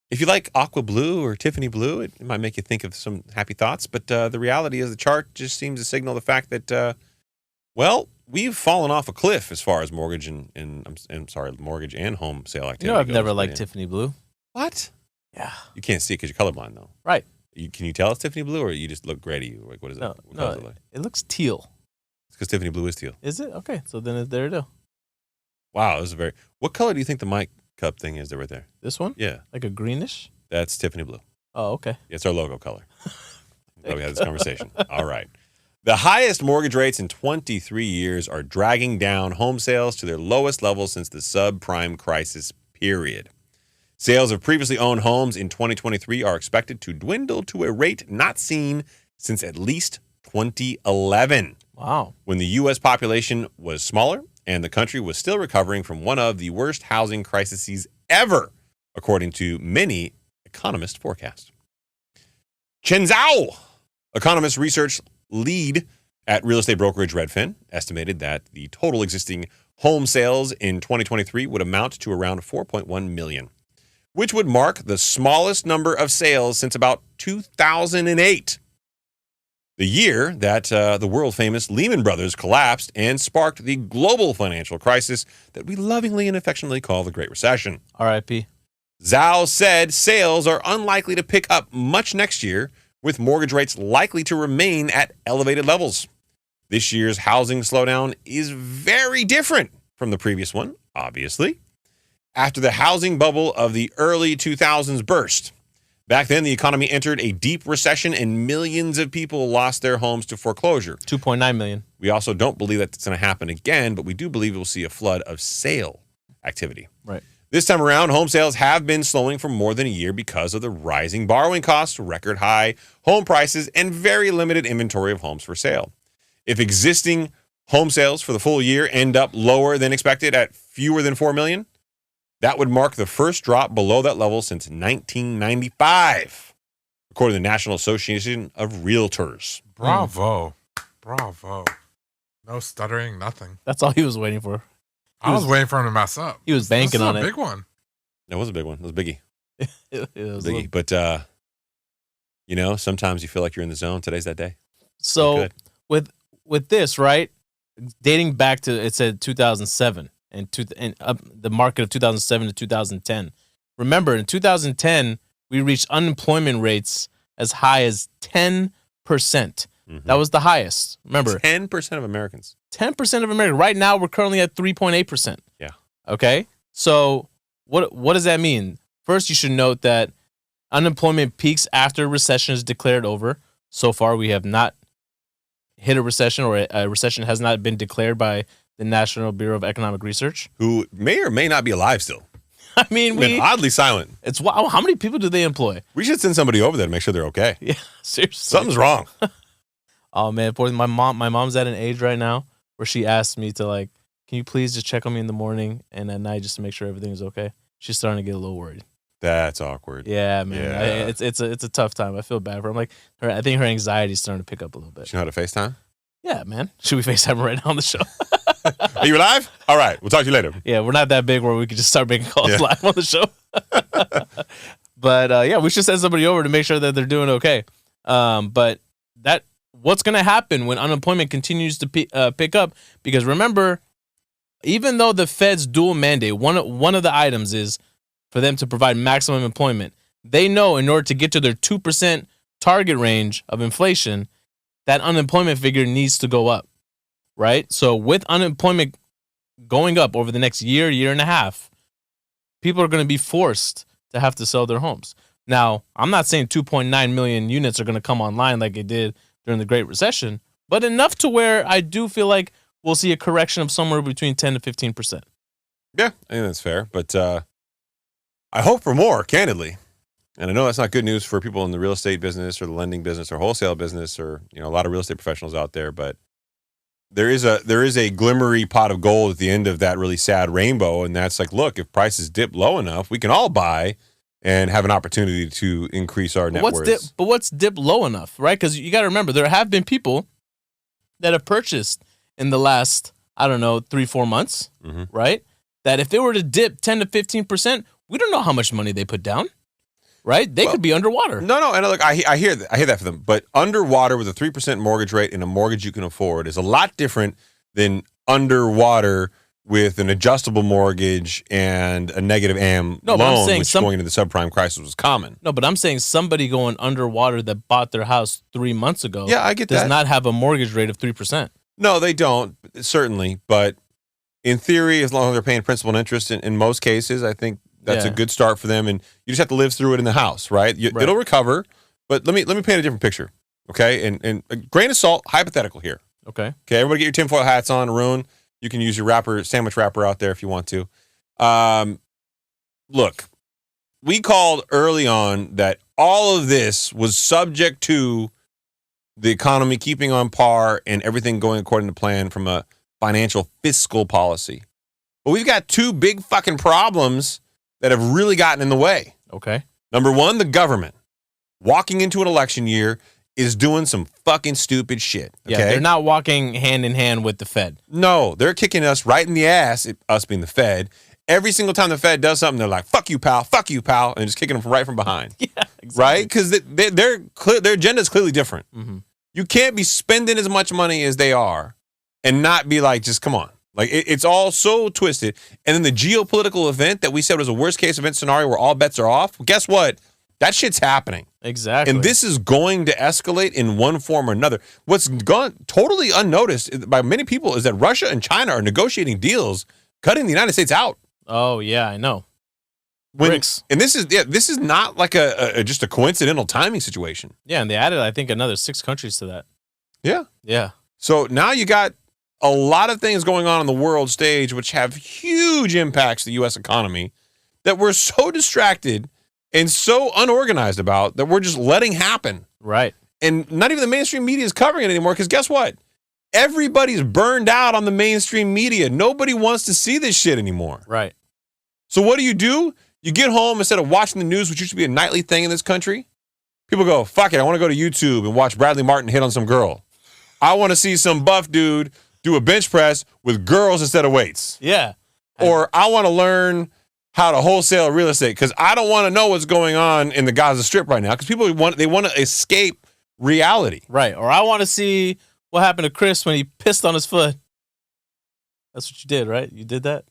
If you like aqua blue or Tiffany blue, it might make you think of some happy thoughts. But the reality is the chart just seems to signal the fact that, we've fallen off a cliff as far as mortgage and mortgage and home sale activity. You know, I've never liked Tiffany blue. What? Yeah. You can't see it because you're colorblind, though. Right. Can you tell it's Tiffany blue, or you just look gray to you? Like, what is it? No, What color is it no, like? it looks teal. It's because Tiffany blue is teal. Is it? Okay, so then there it is. Wow, this is very. What color do you think the mic cup thing is there right there? This one? Yeah, Like a greenish? that's Tiffany blue. Oh, okay. It's our logo color. Glad we had this conversation. All right. The highest mortgage rates in 23 years are dragging down home sales to their lowest level since the subprime crisis period. Sales of previously owned homes in 2023 are expected to dwindle to a rate not seen since at least 2011, Wow. when the U.S. population was smaller and the country was still recovering from one of the worst housing crises ever, according to many economist forecasts. Chen Zhao, economist research lead at real estate brokerage Redfin, estimated that the total existing home sales in 2023 would amount to around 4.1 million, which would mark the smallest number of sales since about 2008, the year that the world-famous Lehman Brothers collapsed and sparked the global financial crisis that we lovingly and affectionately call the Great Recession. R.I.P. Zhao said sales are unlikely to pick up much next year, with mortgage rates likely to remain at elevated levels. This year's housing slowdown is very different from the previous one, obviously. After the housing bubble of the early 2000s burst, back then the economy entered a deep recession and millions of people lost their homes to foreclosure. 2.9 million. We also don't believe that's going to happen again, but we do believe we'll see a flood of sale activity. Right. This time around, home sales have been slowing for more than a year because of the rising borrowing costs, record high home prices, and very limited inventory of homes for sale. If existing home sales for the full year end up lower than expected at fewer than 4 million, that would mark the first drop below that level since 1995, according to the National Association of Realtors. Bravo. Bravo. No stuttering, nothing. That's all he was waiting for. I was waiting for him to mess up. He was banking on This it. is a big one. That was a big one. It was Biggie. It was a Biggie. little- But, sometimes you feel like you're in the zone. Today's that day. So Good. with this, right, dating back to, it said 2007 and the market of 2007 to 2010. Remember, in 2010, we reached unemployment rates as high as 10%. Mm-hmm. That was the highest. Remember, 10% of Americans. 10% of America. Right now, we're currently at 3.8%. Yeah. Okay. So what does that mean? First, you should note that unemployment peaks after a recession is declared over. So far, we have not hit a recession, or a recession has not been declared by the National Bureau of Economic Research. Who may or may not be alive still. I mean, Been oddly silent. it's wow. How many people do they employ? We should send somebody over there to make sure they're okay. Yeah, seriously. Something's wrong. Oh man, poor my mom's at an age right now where she asks me to, like, can you please just check on me in the morning and at night just to make sure everything is okay? She's starting to get a little worried. That's awkward. Yeah, man. Yeah. It's a tough time. I feel bad for her. I'm like, I think her anxiety is starting to pick up a little bit. You know how to FaceTime? Yeah, man. Should we FaceTime her right now on the show? Are you alive? All right. We'll talk to you later. Yeah, we're not that big where we could just start making calls Yeah. live on the show. But yeah, we should send somebody over to make sure that they're doing okay. But what's going to happen when unemployment continues to pick up? Because remember, even though the Fed's dual mandate, one of the items is for them to provide maximum employment, they know in order to get to their 2% target range of inflation, that unemployment figure needs to go up, right? So with unemployment going up over the next year and a half, people are going to be forced to have to sell their homes. Now, I'm not saying 2.9 million units are going to come online like it did during the Great Recession, but enough to where I do feel like we'll see a correction of somewhere between 10 to 15%. Yeah, I think that's fair. But I hope for more, candidly. And I know that's not good news for people in the real estate business or the lending business or wholesale business or a lot of real estate professionals out there. But there is a glimmery pot of gold at the end of that really sad rainbow, and that's like, look, if prices dip low enough, we can all buy and have an opportunity to increase our net worth. But what's dip low enough, right? Because you got to remember, there have been people that have purchased in the last, 3-4 months, right? That if they were to dip 10 to 15%, we don't know how much money they put down. Right? They could be underwater. No. And look, I hear that for them. But underwater with a 3% mortgage rate and a mortgage you can afford is a lot different than underwater with an adjustable mortgage and a negative AM loan, which going into the subprime crisis was common. No, but I'm saying somebody going underwater that bought their house 3 months ago I get does that. not have a mortgage rate of 3%. No, they don't, certainly. But in theory, as long as they're paying principal and interest in most cases, I think that's a good start for them. And you just have to live through it in the house, right? It'll recover. But let me paint a different picture, okay? And a grain of salt, hypothetical here. Okay, everybody get your tinfoil hats on, Haroon. You can use your sandwich wrapper out there if you want to. Look, we called early on that all of this was subject to the economy keeping on par and everything going according to plan from a financial fiscal policy. But we've got two big fucking problems that have really gotten in the way. Okay. Number one, the government walking into an election year is doing some fucking stupid shit. Okay? Yeah, they're not walking hand in hand with the Fed. No, they're kicking us right in the ass, us being the Fed. Every single time the Fed does something, they're like, fuck you, pal, and just kicking them right from behind. Yeah, exactly. Right? Because their agenda is clearly different. Mm-hmm. You can't be spending as much money as they are and not be like, just come on. Like, it's all so twisted. And then the geopolitical event that we said was a worst case event scenario where all bets are off, well, guess what? That shit's happening. Exactly. And this is going to escalate in one form or another. What's gone totally unnoticed by many people is that Russia and China are negotiating deals cutting the United States out. Oh, yeah, I know. And this is not like just a coincidental timing situation. Yeah, and they added, I think, another 6 countries to that. Yeah. Yeah. So now you got a lot of things going on the world stage which have huge impacts to the U.S. economy that we're so distracted and so unorganized about that we're just letting happen. Right. And not even the mainstream media is covering it anymore because guess what? Everybody's burned out on the mainstream media. Nobody wants to see this shit anymore. Right. So what do? You get home, instead of watching the news, which used to be a nightly thing in this country, people go, fuck it, I want to go to YouTube and watch Bradley Martin hit on some girl. I want to see some buff dude do a bench press with girls instead of weights. Yeah. Or I want to learn how to wholesale real estate because I don't want to know what's going on in the Gaza Strip right now because people want to escape reality. Right. Or I want to see what happened to Chris when he pissed on his foot. That's what you did, right? You did that?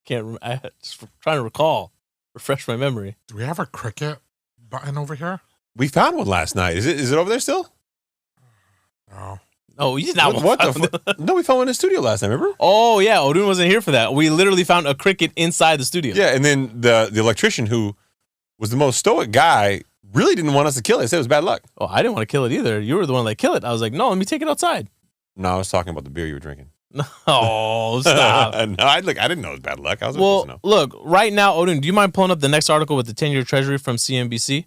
I just trying to refresh my memory. Do we have a cricket button over here? We found one last night. Is it over there still? No. Oh, you did not. No, we found one in the studio last night, remember? Oh, yeah. Odun wasn't here for that. We literally found a cricket inside the studio. Yeah, and then the electrician, who was the most stoic guy, really didn't want us to kill it. He said it was bad luck. Oh, I didn't want to kill it either. You were the one that killed it. I was like, no, let me take it outside. No, I was talking about the beer you were drinking. Oh, stop. No, I didn't know it was bad luck. I was well, supposed to know. Look, right now, Odin, do you mind pulling up the next article with the 10-year Treasury from CNBC?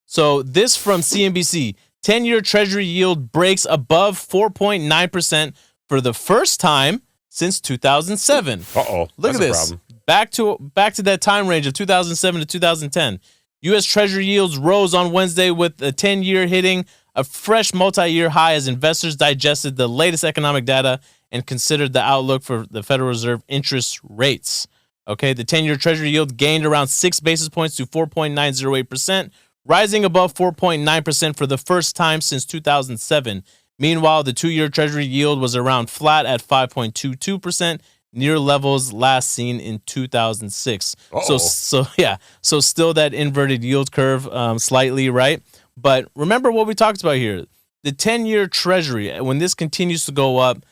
So this from CNBC, 10-year Treasury yield breaks above 4.9% for the first time since 2007. Uh-oh. Look at this. Back to that time range of 2007 to 2010. U.S. Treasury yields rose on Wednesday with the 10-year hitting a fresh multi-year high as investors digested the latest economic data and considered the outlook for the Federal Reserve interest rates. Okay, the 10-year Treasury yield gained around 6 basis points to 4.908%, rising above 4.9% for the first time since 2007. Meanwhile, the 2-year Treasury yield was around flat at 5.22%, near levels last seen in 2006. Uh-oh. So still that inverted yield curve slightly, right? But remember what we talked about here. The 10-year Treasury, when this continues to go up,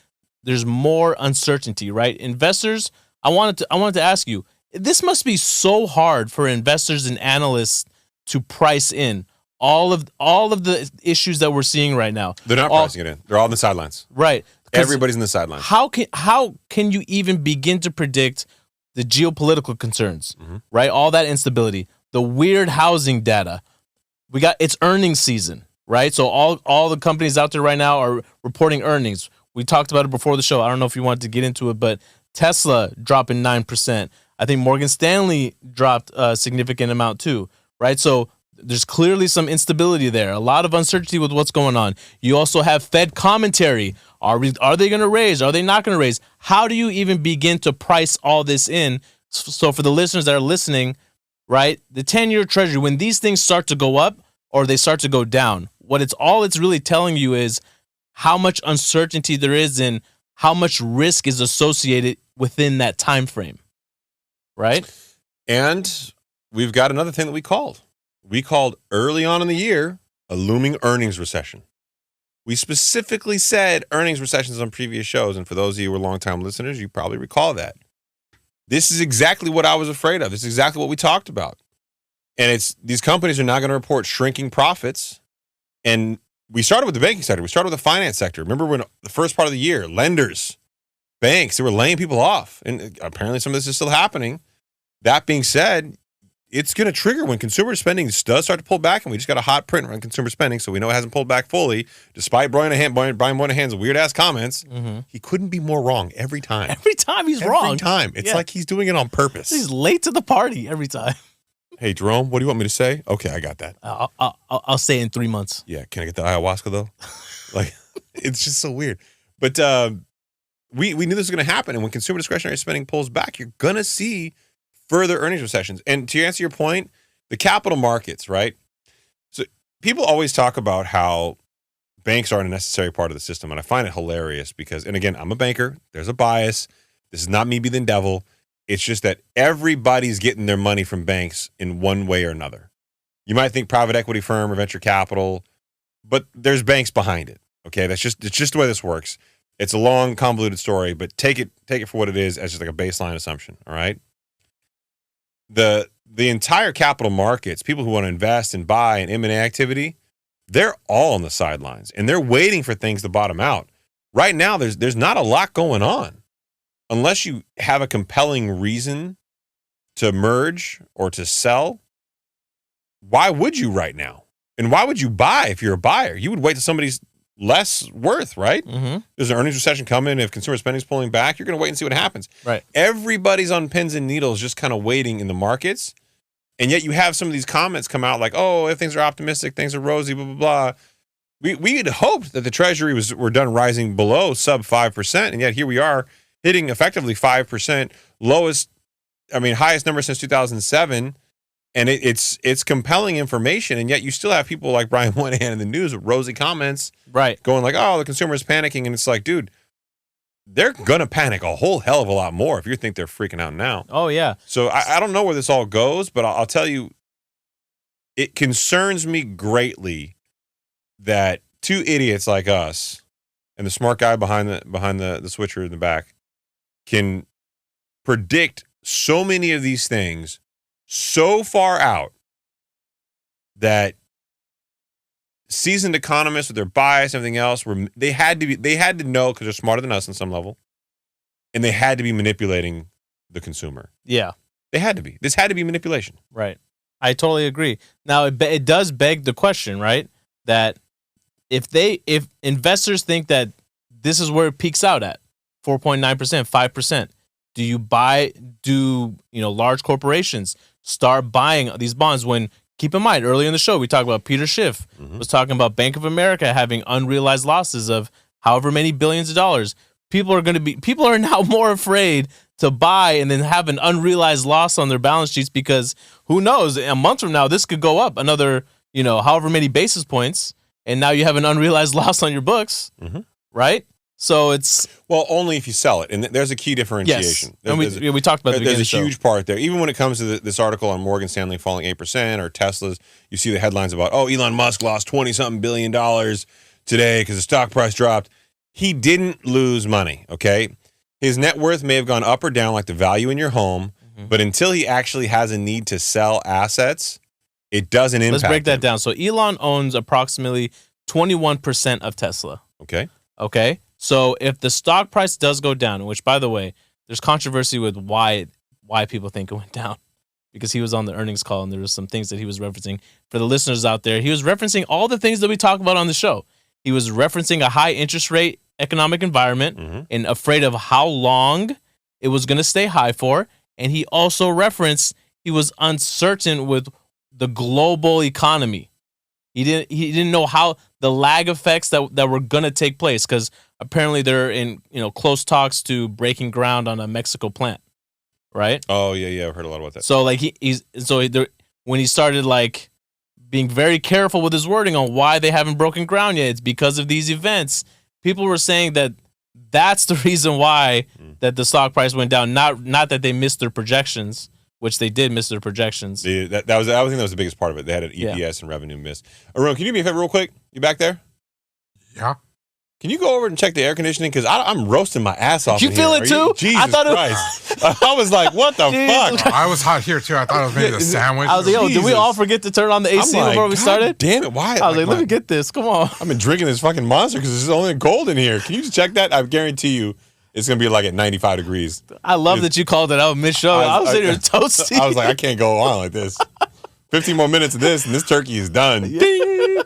there's more uncertainty, right? Investors, I wanted to ask you, this must be so hard for investors and analysts to price in all of the issues that we're seeing right now. They're not pricing it in. They're all on the sidelines. Right. Everybody's in the sidelines. How can you even begin to predict the geopolitical concerns, right? All that instability, the weird housing data. It's earnings season, right? So all the companies out there right now are reporting earnings. We talked about it before the show. I don't know if you wanted to get into it, but Tesla dropping 9%. I think Morgan Stanley dropped a significant amount too, right? So there's clearly some instability there, a lot of uncertainty with what's going on. You also have Fed commentary. Are they going to raise? Are they not going to raise? How do you even begin to price all this in? So for the listeners that are listening, right, the 10-year Treasury, when these things start to go up or they start to go down, it's really telling you is how much uncertainty there is and how much risk is associated within that time frame, right? And we've got another thing that we called. We called early on in the year a looming earnings recession. We specifically said earnings recessions on previous shows, and for those of you who are longtime listeners, you probably recall that. This is exactly what I was afraid of. This is exactly what we talked about. And it's these companies are not going to report shrinking profits. And we started with the banking sector. We started with the finance sector. Remember when the first part of the year, lenders, banks, they were laying people off. And apparently some of this is still happening. That being said, it's going to trigger when consumer spending does start to pull back, and we just got a hot print on consumer spending, so we know it hasn't pulled back fully, despite Brian Moynihan's weird-ass comments. Mm-hmm. He couldn't be more wrong every time. Every time he's wrong. Every time. It's like he's doing it on purpose. He's late to the party every time. Hey, Jerome, what do you want me to say? Okay, I got that. I'll say it in 3 months. Yeah, can I get the ayahuasca, though? Like, it's just so weird. But we knew this was going to happen, and when consumer discretionary spending pulls back, you're going to see further earnings recessions. And to answer your point, the capital markets, right? So people always talk about how banks are a necessary part of the system. And I find it hilarious because, and again, I'm a banker. There's a bias. This is not me being the devil. It's just that everybody's getting their money from banks in one way or another. You might think private equity firm or venture capital, but there's banks behind it. Okay. It's just the way this works. It's a long, convoluted story, but take it for what it is as just like a baseline assumption. All right. The entire capital markets, people who want to invest and buy and M&A activity, they're all on the sidelines and they're waiting for things to bottom out. Right now, there's not a lot going on unless you have a compelling reason to merge or to sell. Why would you right now? And why would you buy if you're a buyer? You would wait till somebody's less worth, right? Mm-hmm. There's an earnings recession coming. If consumer spending is pulling back, you're going to wait and see what happens. Right. Everybody's on pins and needles just kind of waiting in the markets. And yet you have some of these comments come out like, oh, if things are optimistic, things are rosy, blah, blah, blah. We had hoped that the Treasury were done rising below sub 5%. And yet here we are hitting effectively 5%, highest number since 2007. And it's compelling information, and yet you still have people like Brian Moynihan in the news with rosy comments, right? Going like, "Oh, the consumer is panicking," and it's like, dude, they're gonna panic a whole hell of a lot more if you think they're freaking out now. Oh yeah. So I don't know where this all goes, but I'll tell you, it concerns me greatly that two idiots like us and the smart guy behind the switcher in the back can predict so many of these things so far out that seasoned economists with their bias and everything else they had to know because they're smarter than us on some level, and they had to be manipulating the consumer. Yeah, they had to be. This had to be manipulation. Right. I totally agree. Now it does beg the question, right? That if investors think that this is where it peaks out at 4.9%, 5%, do you buy? Do large corporations start buying these bonds? When, keep in mind, earlier in the show we talked about Peter Schiff was talking about Bank of America having unrealized losses of however many billions of dollars. People are now more afraid to buy and then have an unrealized loss on their balance sheets because who knows, a month from now this could go up another however many basis points, and now you have an unrealized loss on your books, right? So it's only if you sell it, and there's a key differentiation. Yes, and we talked about there's a huge part there. Even when it comes to this article on Morgan Stanley falling 8% or Tesla's, you see the headlines about Elon Musk lost $20-something billion today because the stock price dropped. He didn't lose money. Okay, his net worth may have gone up or down like the value in your home, but until he actually has a need to sell assets, it doesn't impact. Let's break that down. So Elon owns approximately 21% of Tesla. Okay. So if the stock price does go down, which, by the way, there's controversy with why people think it went down, because he was on the earnings call and there was some things that he was referencing. For the listeners out there, he was referencing all the things that we talk about on the show. He was referencing a high interest rate economic environment and afraid of how long it was going to stay high for. And he also referenced he was uncertain with the global economy. He didn't know how the lag effects that were going to take place, because apparently they're in close talks to breaking ground on a Mexico plant, right? Oh yeah, I've heard a lot about that. So like when he started like being very careful with his wording on why they haven't broken ground yet, it's because of these events. People were saying that that's the reason why that the stock price went down. Not that they missed their projections, which they did miss their projections. I think that was the biggest part of it. They had an EPS and revenue miss. Haroon, can you do me a favor real quick? You back there? Yeah. Can you go over and check the air conditioning? Because I'm roasting my ass off. You feel it too? Jesus I thought Christ. I was like, what the fuck? I was hot here too. I thought it was maybe the sandwich. I was like, yo, did we all forget to turn on the AC before we started? Damn it, why? I was like, let me get this. Come on. I've been drinking this fucking Monster because it's only cold in here. Can you just check that? I guarantee you it's going to be like at 95 degrees. I love that you called it out mid-show. I was sitting here toasty. I was like, I can't go on like this. 15 more minutes of this and this turkey is done. Ding!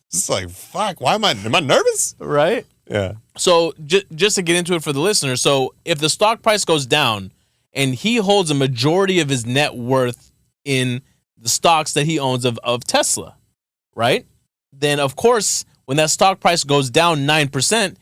It's like, fuck, am I nervous? Right? Yeah. So just to get into it for the listener, so if the stock price goes down and he holds a majority of his net worth in the stocks that he owns of Tesla, right? Then, of course, when that stock price goes down 9%,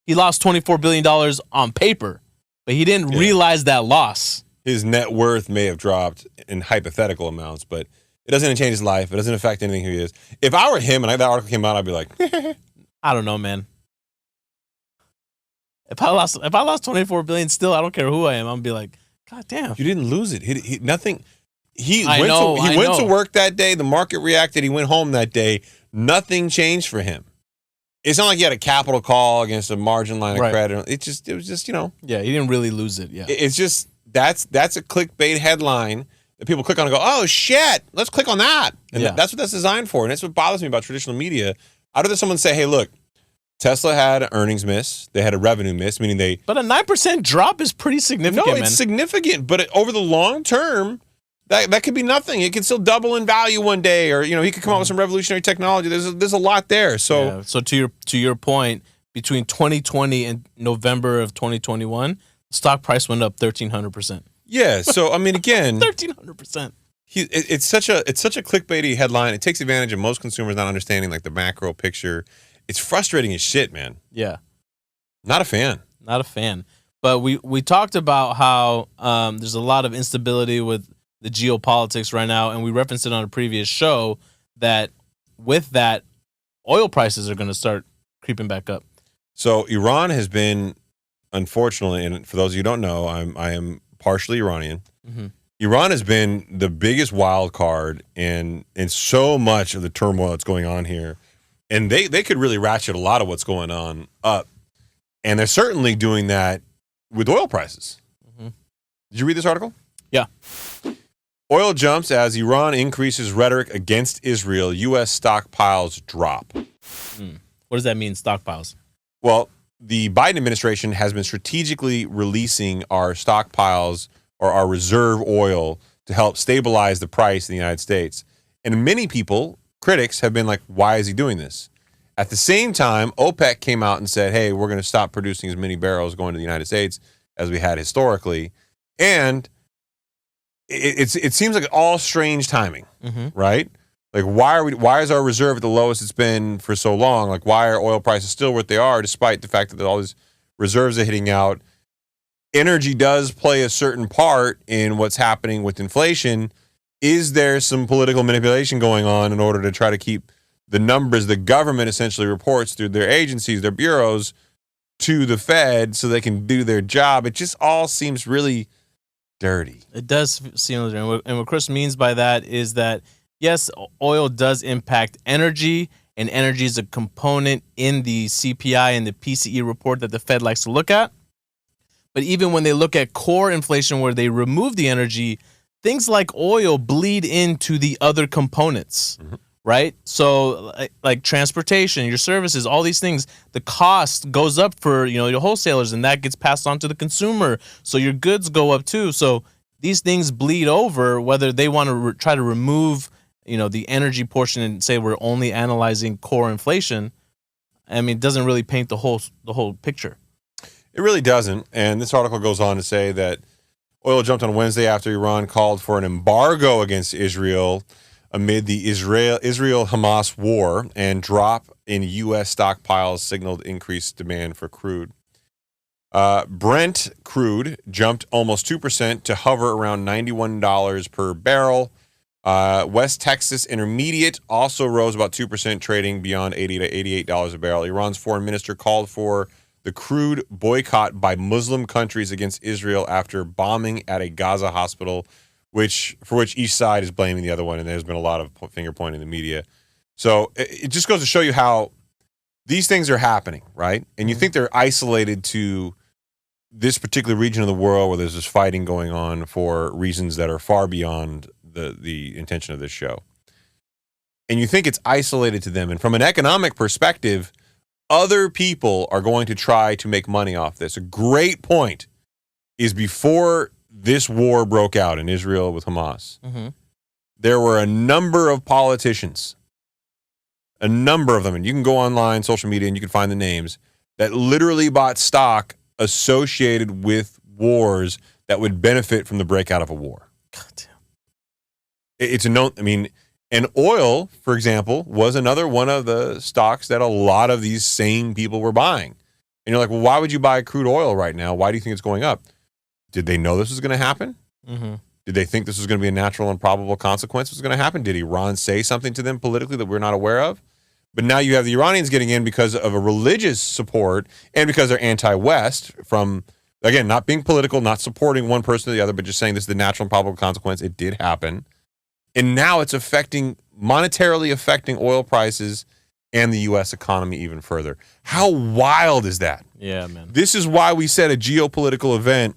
he lost $24 billion on paper, but he didn't realize that loss. His net worth may have dropped in hypothetical amounts, but it doesn't change his life. It doesn't affect anything who he is. If I were him and that article came out, I'd be like, I don't know, man. If I lost 24 billion still, I don't care who I am. I'm gonna be like, God damn. You didn't lose it. He nothing. He I went know. to work that day. The market reacted. He went home that day. Nothing changed for him. It's not like he had a capital call against a margin line of credit. It was just, Yeah, he didn't really lose it. Yeah. It's just that's a clickbait headline that people click on and go, oh shit, let's click on that. And that's what that's designed for. And that's what bothers me about traditional media. I'd rather someone say, hey, look, Tesla had an earnings miss. They had a revenue miss, meaning they... But a 9% drop is pretty significant, No, it's significant. But over the long term, that could be nothing. It could still double in value one day. Or, he could come out with some revolutionary technology. There's a lot there. So to your point, between 2020 and November of 2021, the stock price went up 1,300%. Yeah. So, I mean, again... 1,300%. It's such a clickbaity headline. It takes advantage of most consumers not understanding, like, the macro picture. It's frustrating as shit, man. Yeah. Not a fan. Not a fan. But we talked about how there's a lot of instability with the geopolitics right now, and we referenced it on a previous show that with that, oil prices are going to start creeping back up. So Iran has been, unfortunately, and for those of you who don't know, I am partially Iranian. Mm-hmm. Iran has been the biggest wild card in so much of the turmoil that's going on here. And they could really ratchet a lot of what's going on up. And they're certainly doing that with oil prices. Mm-hmm. Did you read this article? Yeah. Oil jumps as Iran increases rhetoric against Israel. U.S. stockpiles drop. What does that mean, stockpiles? Well, the Biden administration has been strategically releasing our stockpiles or our reserve oil to help stabilize the price in the United States. And many people... critics have been like, why is he doing this? At the same time, OPEC came out and said, hey, we're going to stop producing as many barrels going to the United States as we had historically. And it seems like all strange timing, right? Like, why is our reserve at the lowest it's been for so long? Like, why are oil prices still what they are, despite the fact that all these reserves are hitting out? Energy does play a certain part in what's happening with inflation. Is there some political manipulation going on in order to try to keep the numbers the government essentially reports through their agencies, their bureaus, to the Fed so they can do their job? It just all seems really dirty. It does seem dirty. And what Chris means by that is that, yes, oil does impact energy, and energy is a component in the CPI and the PCE report that the Fed likes to look at. But even when they look at core inflation where they remove the energy, things like oil bleed into the other components, right? So like transportation, your services, all these things, the cost goes up for, your wholesalers, and that gets passed on to the consumer. So your goods go up too. So these things bleed over, whether they want to try to remove, the energy portion and say we're only analyzing core inflation. I mean, it doesn't really paint the whole picture. It really doesn't. And this article goes on to say that oil jumped on Wednesday after Iran called for an embargo against Israel amid the Israel-Hamas war, and drop in U.S. stockpiles signaled increased demand for crude. Brent crude jumped almost 2% to hover around $91 per barrel. West Texas Intermediate also rose about 2%, trading beyond $80 to $88 a barrel. Iran's foreign minister called for the crude boycott by Muslim countries against Israel after bombing at a Gaza hospital, for which each side is blaming the other one, and there's been a lot of finger pointing in the media. So it just goes to show you how these things are happening, right? And you think they're isolated to this particular region of the world where there's this fighting going on for reasons that are far beyond the intention of this show. And you think it's isolated to them. And from an economic perspective, other people are going to try to make money off this. A great point is before this war broke out in Israel with Hamas, there were a number of politicians, a number of them, and you can go online, social media, and you can find the names, that literally bought stock associated with wars that would benefit from the breakout of a war. God damn. It's a known, I mean, and oil, for example, was another one of the stocks that a lot of these same people were buying. And you're like, well, why would you buy crude oil right now? Why do you think it's going up? Did they know this was going to happen? Did they think this was going to be a natural and probable consequence was going to happen? Did Iran say something to them politically that we're not aware of? But now you have the Iranians getting in because of a religious support and because they're anti-West from, again, not being political, not supporting one person or the other, but just saying this is the natural and probable consequence. It did happen. And now it's monetarily affecting oil prices and the U.S. economy even further. How wild is that? Yeah, man. This is why we said a geopolitical event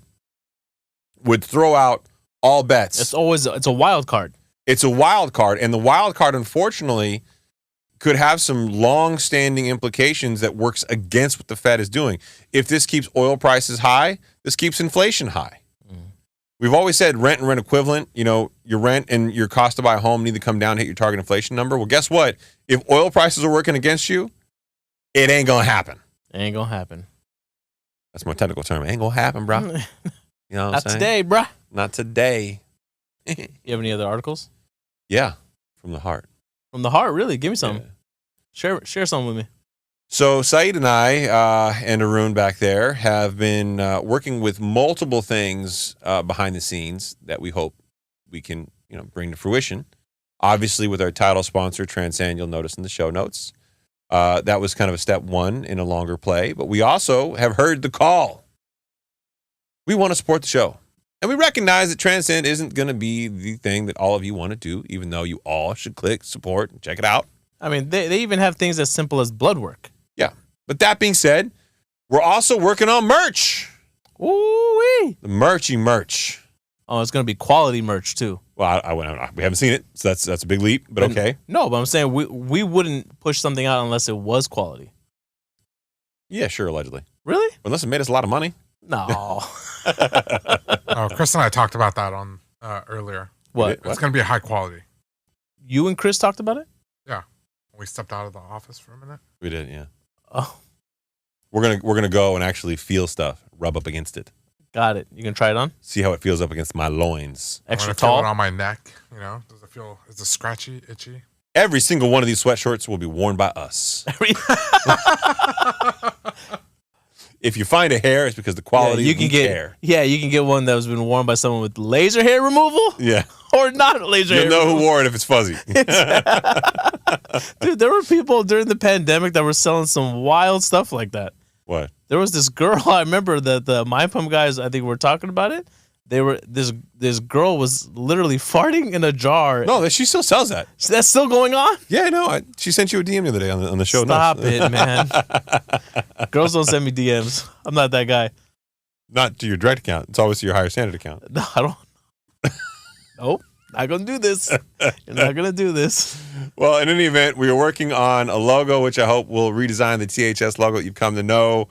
would throw out all bets. It's a wild card. It's a wild card. And the wild card, unfortunately, could have some long-standing implications that works against what the Fed is doing. If this keeps oil prices high, this keeps inflation high. We've always said rent and rent equivalent, your rent and your cost to buy a home need to come down to hit your target inflation number. Well, guess what? If oil prices are working against you, it ain't going to happen. It ain't going to happen. That's my technical term. It ain't going to happen, bro. You know what I'm Not saying? today, bruh. Not today. You have any other articles? Yeah, from the heart. From the heart, really? Give me some. Yeah. Share some with me. So Saied and I and Haroon back there have been working with multiple things behind the scenes that we hope we can bring to fruition. Obviously, with our title sponsor, Transcend, you'll notice in the show notes. That was kind of a step one in a longer play. But we also have heard the call. We want to support the show. And we recognize that Transcend isn't going to be the thing that all of you want to do, even though you all should click support and check it out. I mean, they even have things as simple as blood work. Yeah. But that being said, we're also working on merch. Ooh-wee. The merch. Oh, it's going to be quality merch, too. Well, we haven't seen it, so that's a big leap, but okay. No, but I'm saying we wouldn't push something out unless it was quality. Yeah, sure, allegedly. Really? Unless it made us a lot of money. No. Oh, Chris and I talked about that on earlier. What? It's going to be high quality. You and Chris talked about it? Yeah. We stepped out of the office for a minute. We did, yeah. Oh, We're gonna go and actually feel stuff, rub up against it, got it. You can try it on? see how it feels up against my loins. Extra I'm gonna feel tall? it on my neck. Does it feel? Is it scratchy, itchy? Every single one of these sweatshirts will be worn by us. If you find a hair, it's because the quality you can of the get hair. Yeah, you can get one that has been worn by someone with laser hair removal Yeah, or not laser you'll hair know removal. who wore it if it's fuzzy. Dude, there were people during the pandemic that were selling some wild stuff like that. What? There was this girl, I remember that the Mind Pump guys, I think, were talking about it. This girl was literally farting in a jar. No, she still sells that. That's still going on? Yeah, no, she sent you a DM the other day on the show. Stop notes. it, man. Girls don't send me DMs. I'm not that guy. Not to your direct account. It's always to your higher standard account. No, I don't. Nope. Not going to do this. You're not going to do this. Well, in any event, we are working on a logo, which I hope will redesign the THS logo that you've come to know.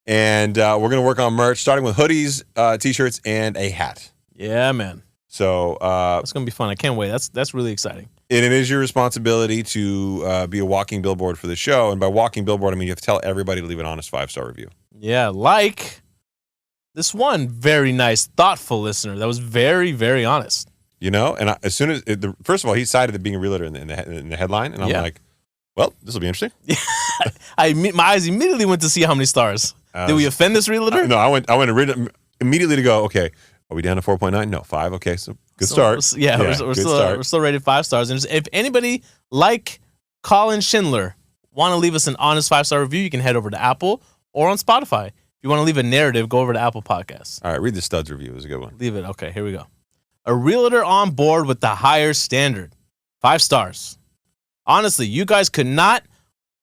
And we're going to work on merch, starting with hoodies, T-shirts, and a hat. Yeah, man. So It's going to be fun. I can't wait. That's really exciting. and it is your responsibility to be a walking billboard for the show. And by walking billboard, I mean you have to tell everybody to leave an honest 5-star review. Yeah, like this one very nice, thoughtful listener that was very, very honest. You know, and as soon as first of all, he cited it being a realtor in the headline, and I'm like, well, this will be interesting. My eyes immediately went to see how many stars. Did we offend this realtor? No, I went immediately to go. Okay, are we down to 4.9? No, 5. Okay, so good start. We're still rated 5 stars. And if anybody like Colin Schindler want to leave us an honest 5-star review, you can head over to Apple or on Spotify. If you want to leave a narrative, go over to Apple Podcasts. All right, read the studs review. It was a good one. Leave it. Okay, here we go. A realtor on board with the higher standard. 5 stars. Honestly, you guys could not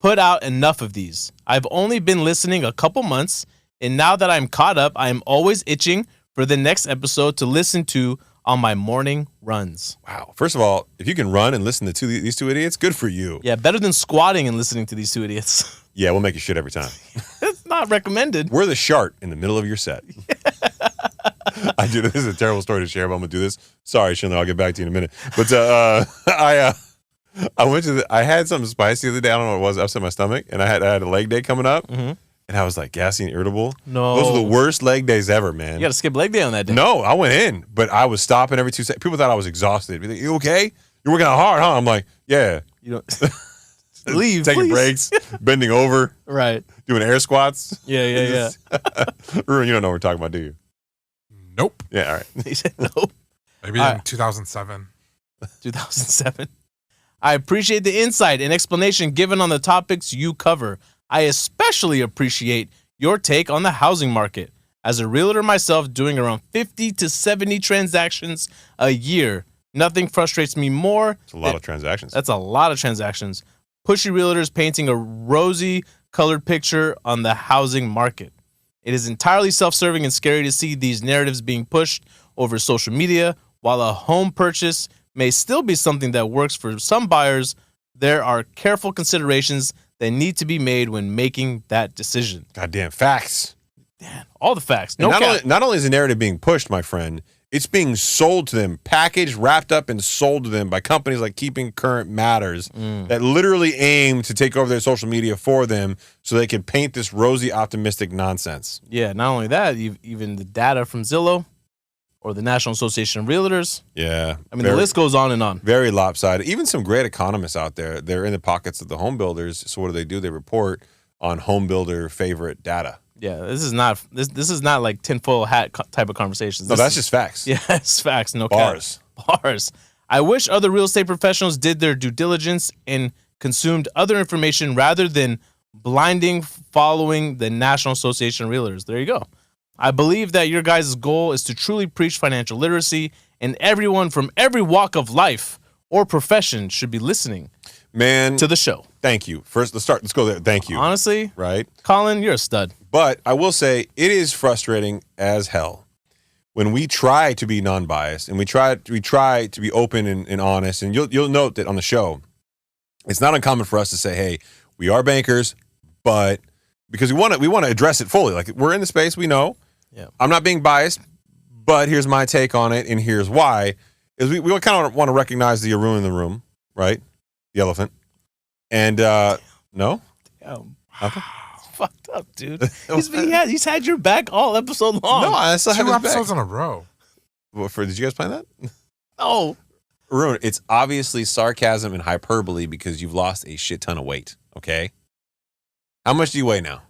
put out enough of these. I've only been listening a couple months, and now that I'm caught up, I am always itching for the next episode to listen to on my morning runs. Wow. First of all, if you can run and listen to these two idiots, good for you. Yeah, better than squatting and listening to these 2 idiots. Yeah, we'll make you shit every time. It's not recommended. We're the shart in the middle of your set. I do. This is a terrible story to share, but I'm gonna do this. Sorry, Schindler. I'll get back to you in a minute. But I went to I had something spicy the other day. I don't know what it was. Upset my stomach, and I had a leg day coming up, and I was like gassy and irritable. No, those are the worst leg days ever, man. You got to skip leg day on that day. No, I went in, but I was stopping every 2 seconds. People thought I was exhausted. Be like, "You okay? You're working out hard, huh?" I'm like, "Yeah." You don't leave. Taking please. breaks, bending over, Right. doing air squats. Yeah. Ruin, you don't know what we're talking about, do you? Nope. Yeah, all right. He said no. Maybe in 2007. 2007. I appreciate the insight and explanation given on the topics you cover. I especially appreciate your take on the housing market. As a realtor myself, doing around 50 to 70 transactions a year, nothing frustrates me more. It's a lot of transactions. That's a lot of transactions. Pushy realtors painting a rosy colored picture on the housing market. It is entirely self-serving and scary to see these narratives being pushed over social media. While a home purchase may still be something that works for some buyers, there are careful considerations that need to be made when making that decision. Goddamn facts. Damn, all the facts. No not only is the narrative being pushed, my friend, it's being sold to them, packaged, wrapped up, and sold to them by companies like Keeping Current Matters that literally aim to take over their social media for them so they can paint this rosy, optimistic nonsense. Yeah, not only that, even the data from Zillow or the National Association of Realtors. Yeah. I mean, the list goes on and on. Very lopsided. Even some great economists out there, they're in the pockets of the home builders. So what do? They report on home builder favorite data. Yeah, this is not like tinfoil hat type of conversations. No, that's just facts. Yeah, it's facts. No bars. Bars. I wish other real estate professionals did their due diligence and consumed other information rather than blinding following the National Association of Realtors. There you go. I believe that your guys' goal is to truly preach financial literacy, and everyone from every walk of life or profession should be listening to the show. Thank you. First, let's go there. Thank you. Honestly, right? Colin, you're a stud. But I will say it is frustrating as hell when we try to be non-biased and we try to be open and honest. And you'll note that on the show, it's not uncommon for us to say, "Hey, we are bankers," but because we want to address it fully. Like, we're in the space, we know. Yeah. I'm not being biased, but here's my take on it, and here's why. Is we kind of want to recognize the Haroon in the room, right? The elephant. And no? Damn. Okay. Fucked up, dude. He's had your back all episode long. No, I still have 2 his episodes back. in a row. Did you guys plan that? Oh. Haroon, it's obviously sarcasm and hyperbole because you've lost a shit ton of weight, okay? How much do you weigh now?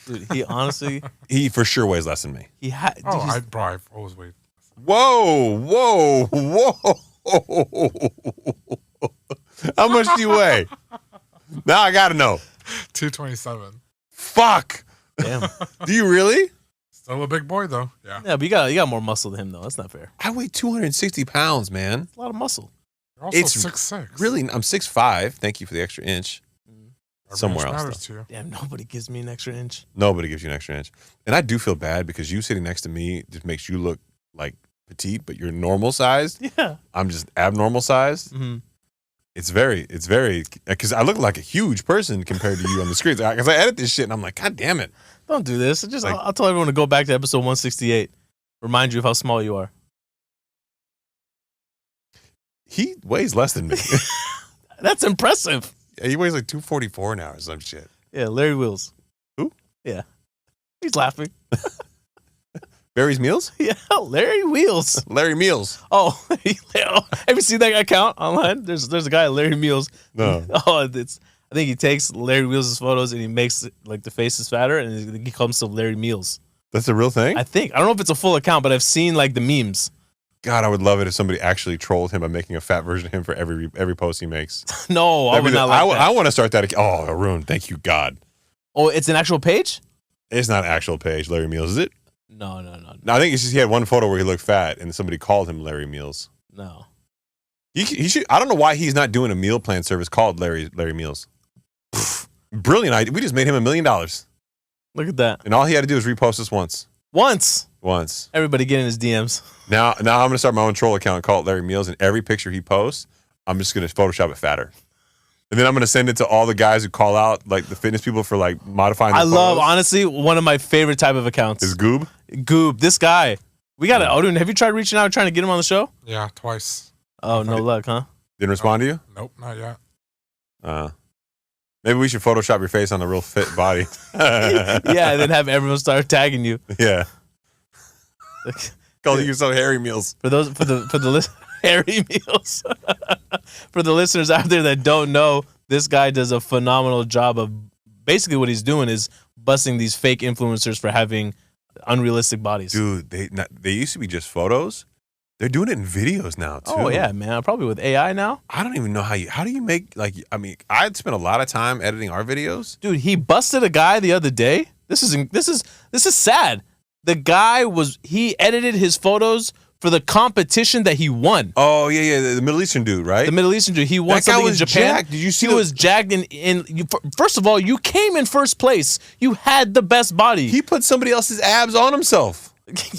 Dude, he honestly... He for sure weighs less than me. I've always weighed. Whoa. How much do you weigh? Now I gotta know. 227. Fuck. Damn. Do you really? Still a big boy though. Yeah. Yeah, but you got more muscle than him though. That's not fair. I weigh 260 pounds, man. That's a lot of muscle. You're also It's 6'6". Really, I'm 6'5". Thank you for the extra inch. Every Somewhere inch else, matters though. to you. Damn, nobody gives me an extra inch. Nobody gives you an extra inch. And I do feel bad because you sitting next to me just makes you look like petite, but you're normal sized. Yeah. I'm just abnormal sized. Mm-hmm. It's very, because I look like a huge person compared to you on the screen. Because I edit this shit and I'm like, God damn it. Don't do this. I'll tell everyone to go back to episode 168. Remind you of how small you are. He weighs less than me. That's impressive. Yeah, he weighs like 244 now or some shit. Yeah, Larry Wheels. Who? Yeah. He's laughing. Barry's Meals? Yeah, Larry Wheels. Larry Meals. Oh, have you seen that account online? There's a guy, Larry Meals. No. Oh, I think he takes Larry Wheels' photos and he makes like the faces fatter and he calls himself Larry Meals. That's a real thing? I don't know if it's a full account, but I've seen like the memes. God, I would love it if somebody actually trolled him by making a fat version of him for every post he makes. No, I would not like that. I want to start that. Oh, Haroon, thank you, God. Oh, it's an actual page? It's not an actual page, Larry Meals, is it? No. No, I think it's just he had one photo where he looked fat and somebody called him Larry Meals. No. He should. I don't know why he's not doing a meal plan service called Larry Meals. Brilliant idea. We just made him $1 million. Look at that. And all he had to do is repost this once. Once. Everybody get in his DMs. Now I'm going to start my own troll account called Larry Meals, and every picture he posts, I'm just going to Photoshop it fatter. And then I'm going to send it to all the guys who call out, like, the fitness people for, like, modifying their photos. Honestly, one of my favorite type of accounts. Is Goob? Goob. This guy. We got it. Odin, have you tried reaching out, trying to get him on the show? Yeah, twice. Oh, no luck, huh? Didn't respond to you? Nope, not yet. Maybe we should Photoshop your face on a real fit body. Yeah, and then have everyone start tagging you. Yeah. Calling you some Harry Meals. For the Harry Meals. For the listeners out there that don't know, this guy does a phenomenal job of basically what he's doing is busting these fake influencers for having unrealistic bodies. Dude, they used to be just photos. They're doing it in videos now too. Oh yeah, man. Probably with AI now. I don't even know how do you make, like, I mean, I'd spent a lot of time editing our videos. Dude, he busted a guy the other day. This is sad. The guy he edited his photos for the competition that he won. Oh yeah, the Middle Eastern dude, right? The Middle Eastern dude. He won That guy something was in Japan. jacked. Did you see he was jagged first of all, you came in first place. You had the best body. He put somebody else's abs on himself.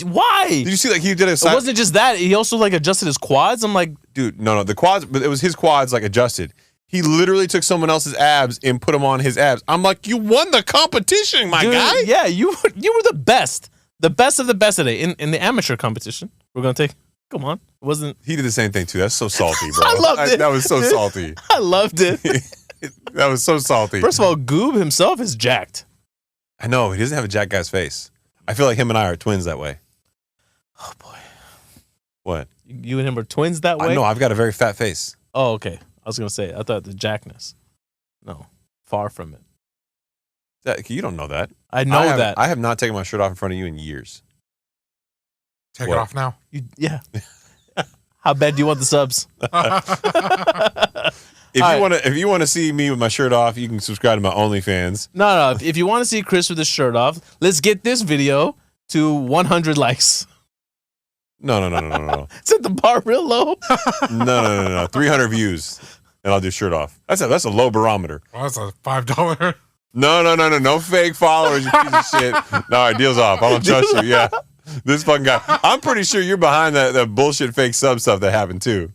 Why? Did you see, like, he did a It wasn't just that. He also, like, adjusted his quads. I'm like, dude, no, the quads, but it was his quads, like, adjusted. He literally took someone else's abs and put them on his abs. I'm like, you won the competition, my dude, guy. Yeah, you were the best. The best of the best today in the amateur competition. We're gonna take. Come on, it wasn't. He did the same thing too. That's so salty, bro. I loved it. That was so salty. I loved it. That was so salty. First of all, Goob himself is jacked. I know he doesn't have a jack guy's face. I feel like him and I are twins that way. Oh boy. What? You and him are twins that way? No, I've got a very fat face. Oh, okay. I was gonna say. I thought the jackness. No, far from it. You don't know that. I know that. I have not taken my shirt off in front of you in years. Take it off now. Yeah. How bad do you want the subs? If you want to see me with my shirt off, you can subscribe to my OnlyFans. No. If you want to see Chris with his shirt off, let's get this video to 100 likes. No. Set the bar real low. No. 300 views, and I'll do shirt off. That's a low barometer. Well, that's a $5. No fake followers, you piece of shit. No, our deal's off. I don't trust you. Yeah, this fucking guy. I'm pretty sure you're behind that bullshit fake sub stuff that happened too.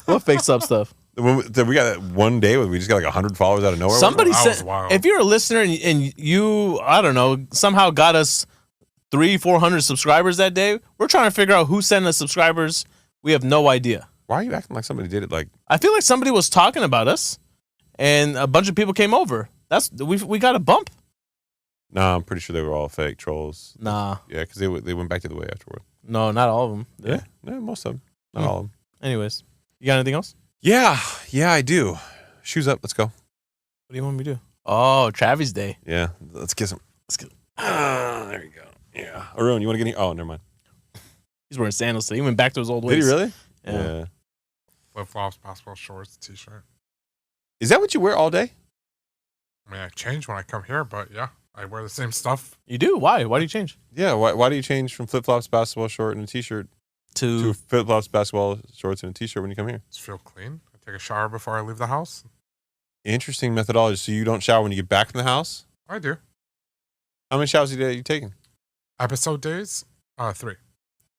What fake sub stuff? We got that one day where we just got like 100 followers out of nowhere. Somebody That was said, wild. if you're a listener and you, I don't know, somehow got us 300-400 subscribers that day, we're trying to figure out who sent us subscribers. We have no idea. Why are you acting like somebody did it? Like, I feel like somebody was talking about us, and a bunch of people came over. We got a bump. nah, I'm pretty sure they were all fake trolls. Nah, Yeah, because they went back to the way afterward. no, not all of them. Yeah, most of them, not all of them. Anyways, you got anything else? Yeah, I do. Shoes up. Let's go. What do you want me to do? Oh, Travis Day. Yeah, let's get some. Let's get. There you go. Yeah, Haroon, you want to get any? Oh, never mind. He's wearing sandals today. He went back to his old ways. Did he really? Yeah. Flip-flops, basketball shorts, t-shirt. Is that what you wear all day? I mean, I change when I come here, but yeah, I wear the same stuff. You do? Why? Why do you change? Yeah. Why do you change from flip flops, basketball short, and a t-shirt to flip flops, basketball shorts, and a t-shirt when you come here? Just feel clean. I take a shower before I leave the house. Interesting methodology. So you don't shower when you get back from the house? I do. How many showers a day are you taking? Episode days, 3.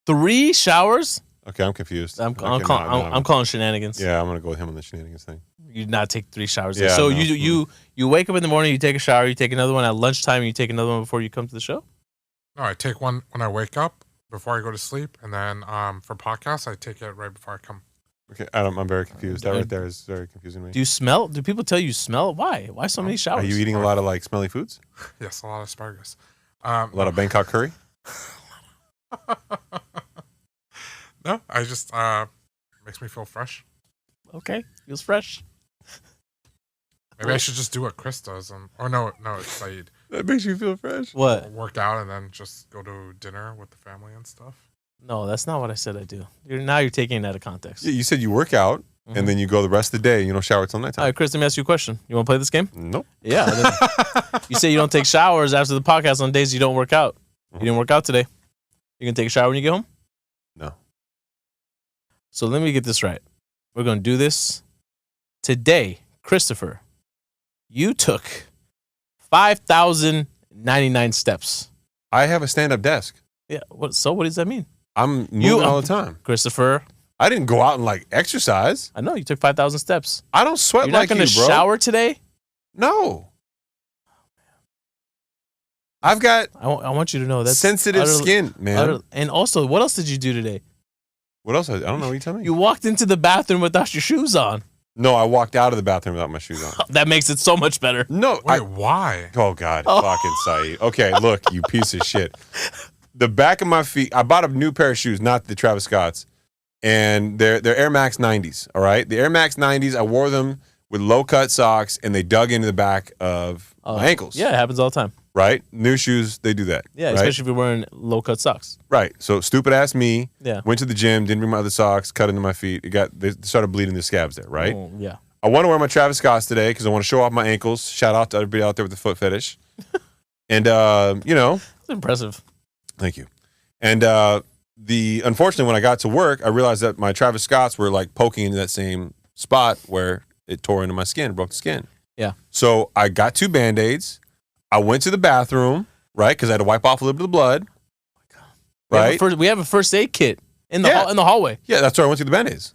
3 showers? Okay, I'm confused. I'm Okay, calling shenanigans. Yeah, I'm gonna go with him on the shenanigans thing. You not take 3 showers. Yeah, So no. you wake up in the morning, you take a shower, you take another one at lunchtime, and you take another one before you come to the show? No, I take one when I wake up before I go to sleep, and then for podcasts, I take it right before I come. Okay, I'm very confused. That right there is very confusing me. Do you smell? Do people tell you smell? Why? Why so many showers? Are you eating a lot of like smelly foods? Yes, a lot of asparagus. A lot of Bangkok curry? No, I just makes me feel fresh. Okay, feels fresh. Maybe I should just do what Chris does. Or no, it's Said. That makes you feel fresh. What? Work out and then just go to dinner with the family and stuff. No, that's not what I said I do. Now you're taking it out of context. Yeah, you said you work out and then you go the rest of the day. You don't shower till All nighttime. right, Chris, let me ask you a question. You want to play this game? Nope. Yeah. You say you don't take showers after the podcast on days you don't work out. You didn't work out today. You gonna take a shower when you get home? No. So let me get this right. We're gonna do this today, Christopher. You took 5,099 steps. I have a stand-up desk. Yeah. So what does that mean, I'm moving all the time. Christopher? I didn't go out and like exercise. I know you took 5,000 steps. I don't sweat You're not like you, gonna bro. shower today? No. I've got I want you to know that's sensitive skin, man. And also, what else did you do today? What else? I don't know. What you tell me? You walked into the bathroom without your shoes on. No, I walked out of the bathroom without my shoes on. That makes it so much better. No, Wait, why? Oh God, fucking Saied. Okay, look, you piece of shit. The back of my feet. I bought a new pair of shoes, not the Travis Scotts, and they're Air Max 90s. All right, the Air Max 90s. I wore them with low cut socks, and they dug into the back of my ankles. Yeah, it happens all the time. Right. New shoes, they do that. Yeah, right? especially if you're wearing low cut socks. Right. So stupid ass me. Yeah. Went to the gym, didn't bring my other socks, cut into my feet. They started bleeding the scabs there. Right. Oh, yeah. I want to wear my Travis Scotts today because I want to show off my ankles. Shout out to everybody out there with the foot fetish. And It's impressive. thank you. And unfortunately, when I got to work, I realized that my Travis Scotts were like poking into that same spot where it tore into my skin, broke the skin. Yeah. So I got 2 Band-Aids. I went to the bathroom, right, because I had to wipe off a little bit of blood. Right. We have a first aid kit in the in the hallway. Yeah, that's where I went to the Band-Aids.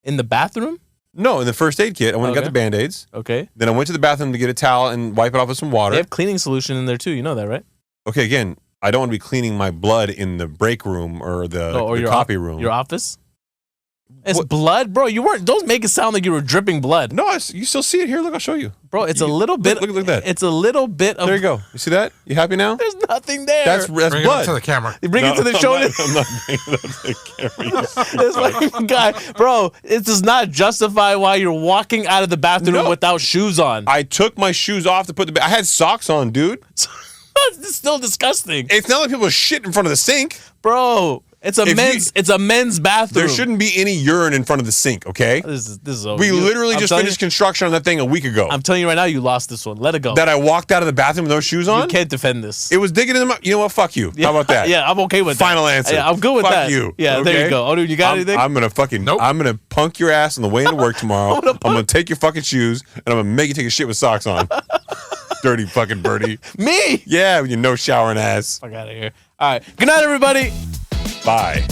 In the bathroom? No, in the first aid kit. I went and got the Band-Aids. Okay. Then I went to the bathroom to get a towel and wipe it off with some water. They have cleaning solution in there too. You know that, right? Okay, again, I don't want to be cleaning my blood in the break room or the your copy room. Your office? It's blood, bro. You weren't. Don't make it sound like you were dripping blood. No, you still see it here. Look, I'll show you. Bro, it's a little bit. Look at that. It's a little bit of. There you go. You see that? You happy now? There's nothing there. That's Bring blood. it up to the camera. You bring it to the show. I'm not bringing it up to the camera. This fucking guy, bro. It does not justify why you're walking out of the bathroom No. without shoes on. I took my shoes off to put I had socks on, dude. It's still disgusting, It's not like people shit in front of the sink. bro. It's a men's bathroom. There shouldn't be any urine in front of the sink, okay? This is We literally just finished construction on that thing a week ago. I'm telling you right now, you lost this one. Let it go. That I walked out of the bathroom with no shoes on? You can't defend this. It was digging in the You know what? Fuck you. How about that? Yeah, I'm okay with Final that. answer. Yeah, I'm good with Fuck that. you. Yeah, there Okay? you go. Oh, dude, you got anything? I'm gonna fucking Nope. I'm gonna punk your ass on the way into work tomorrow. I'm gonna take your fucking shoes and I'm gonna make you take a shit with socks on. Dirty fucking birdie. Me? Yeah, with your no showering ass. Fuck out of here. All right. Good night, everybody. Bye.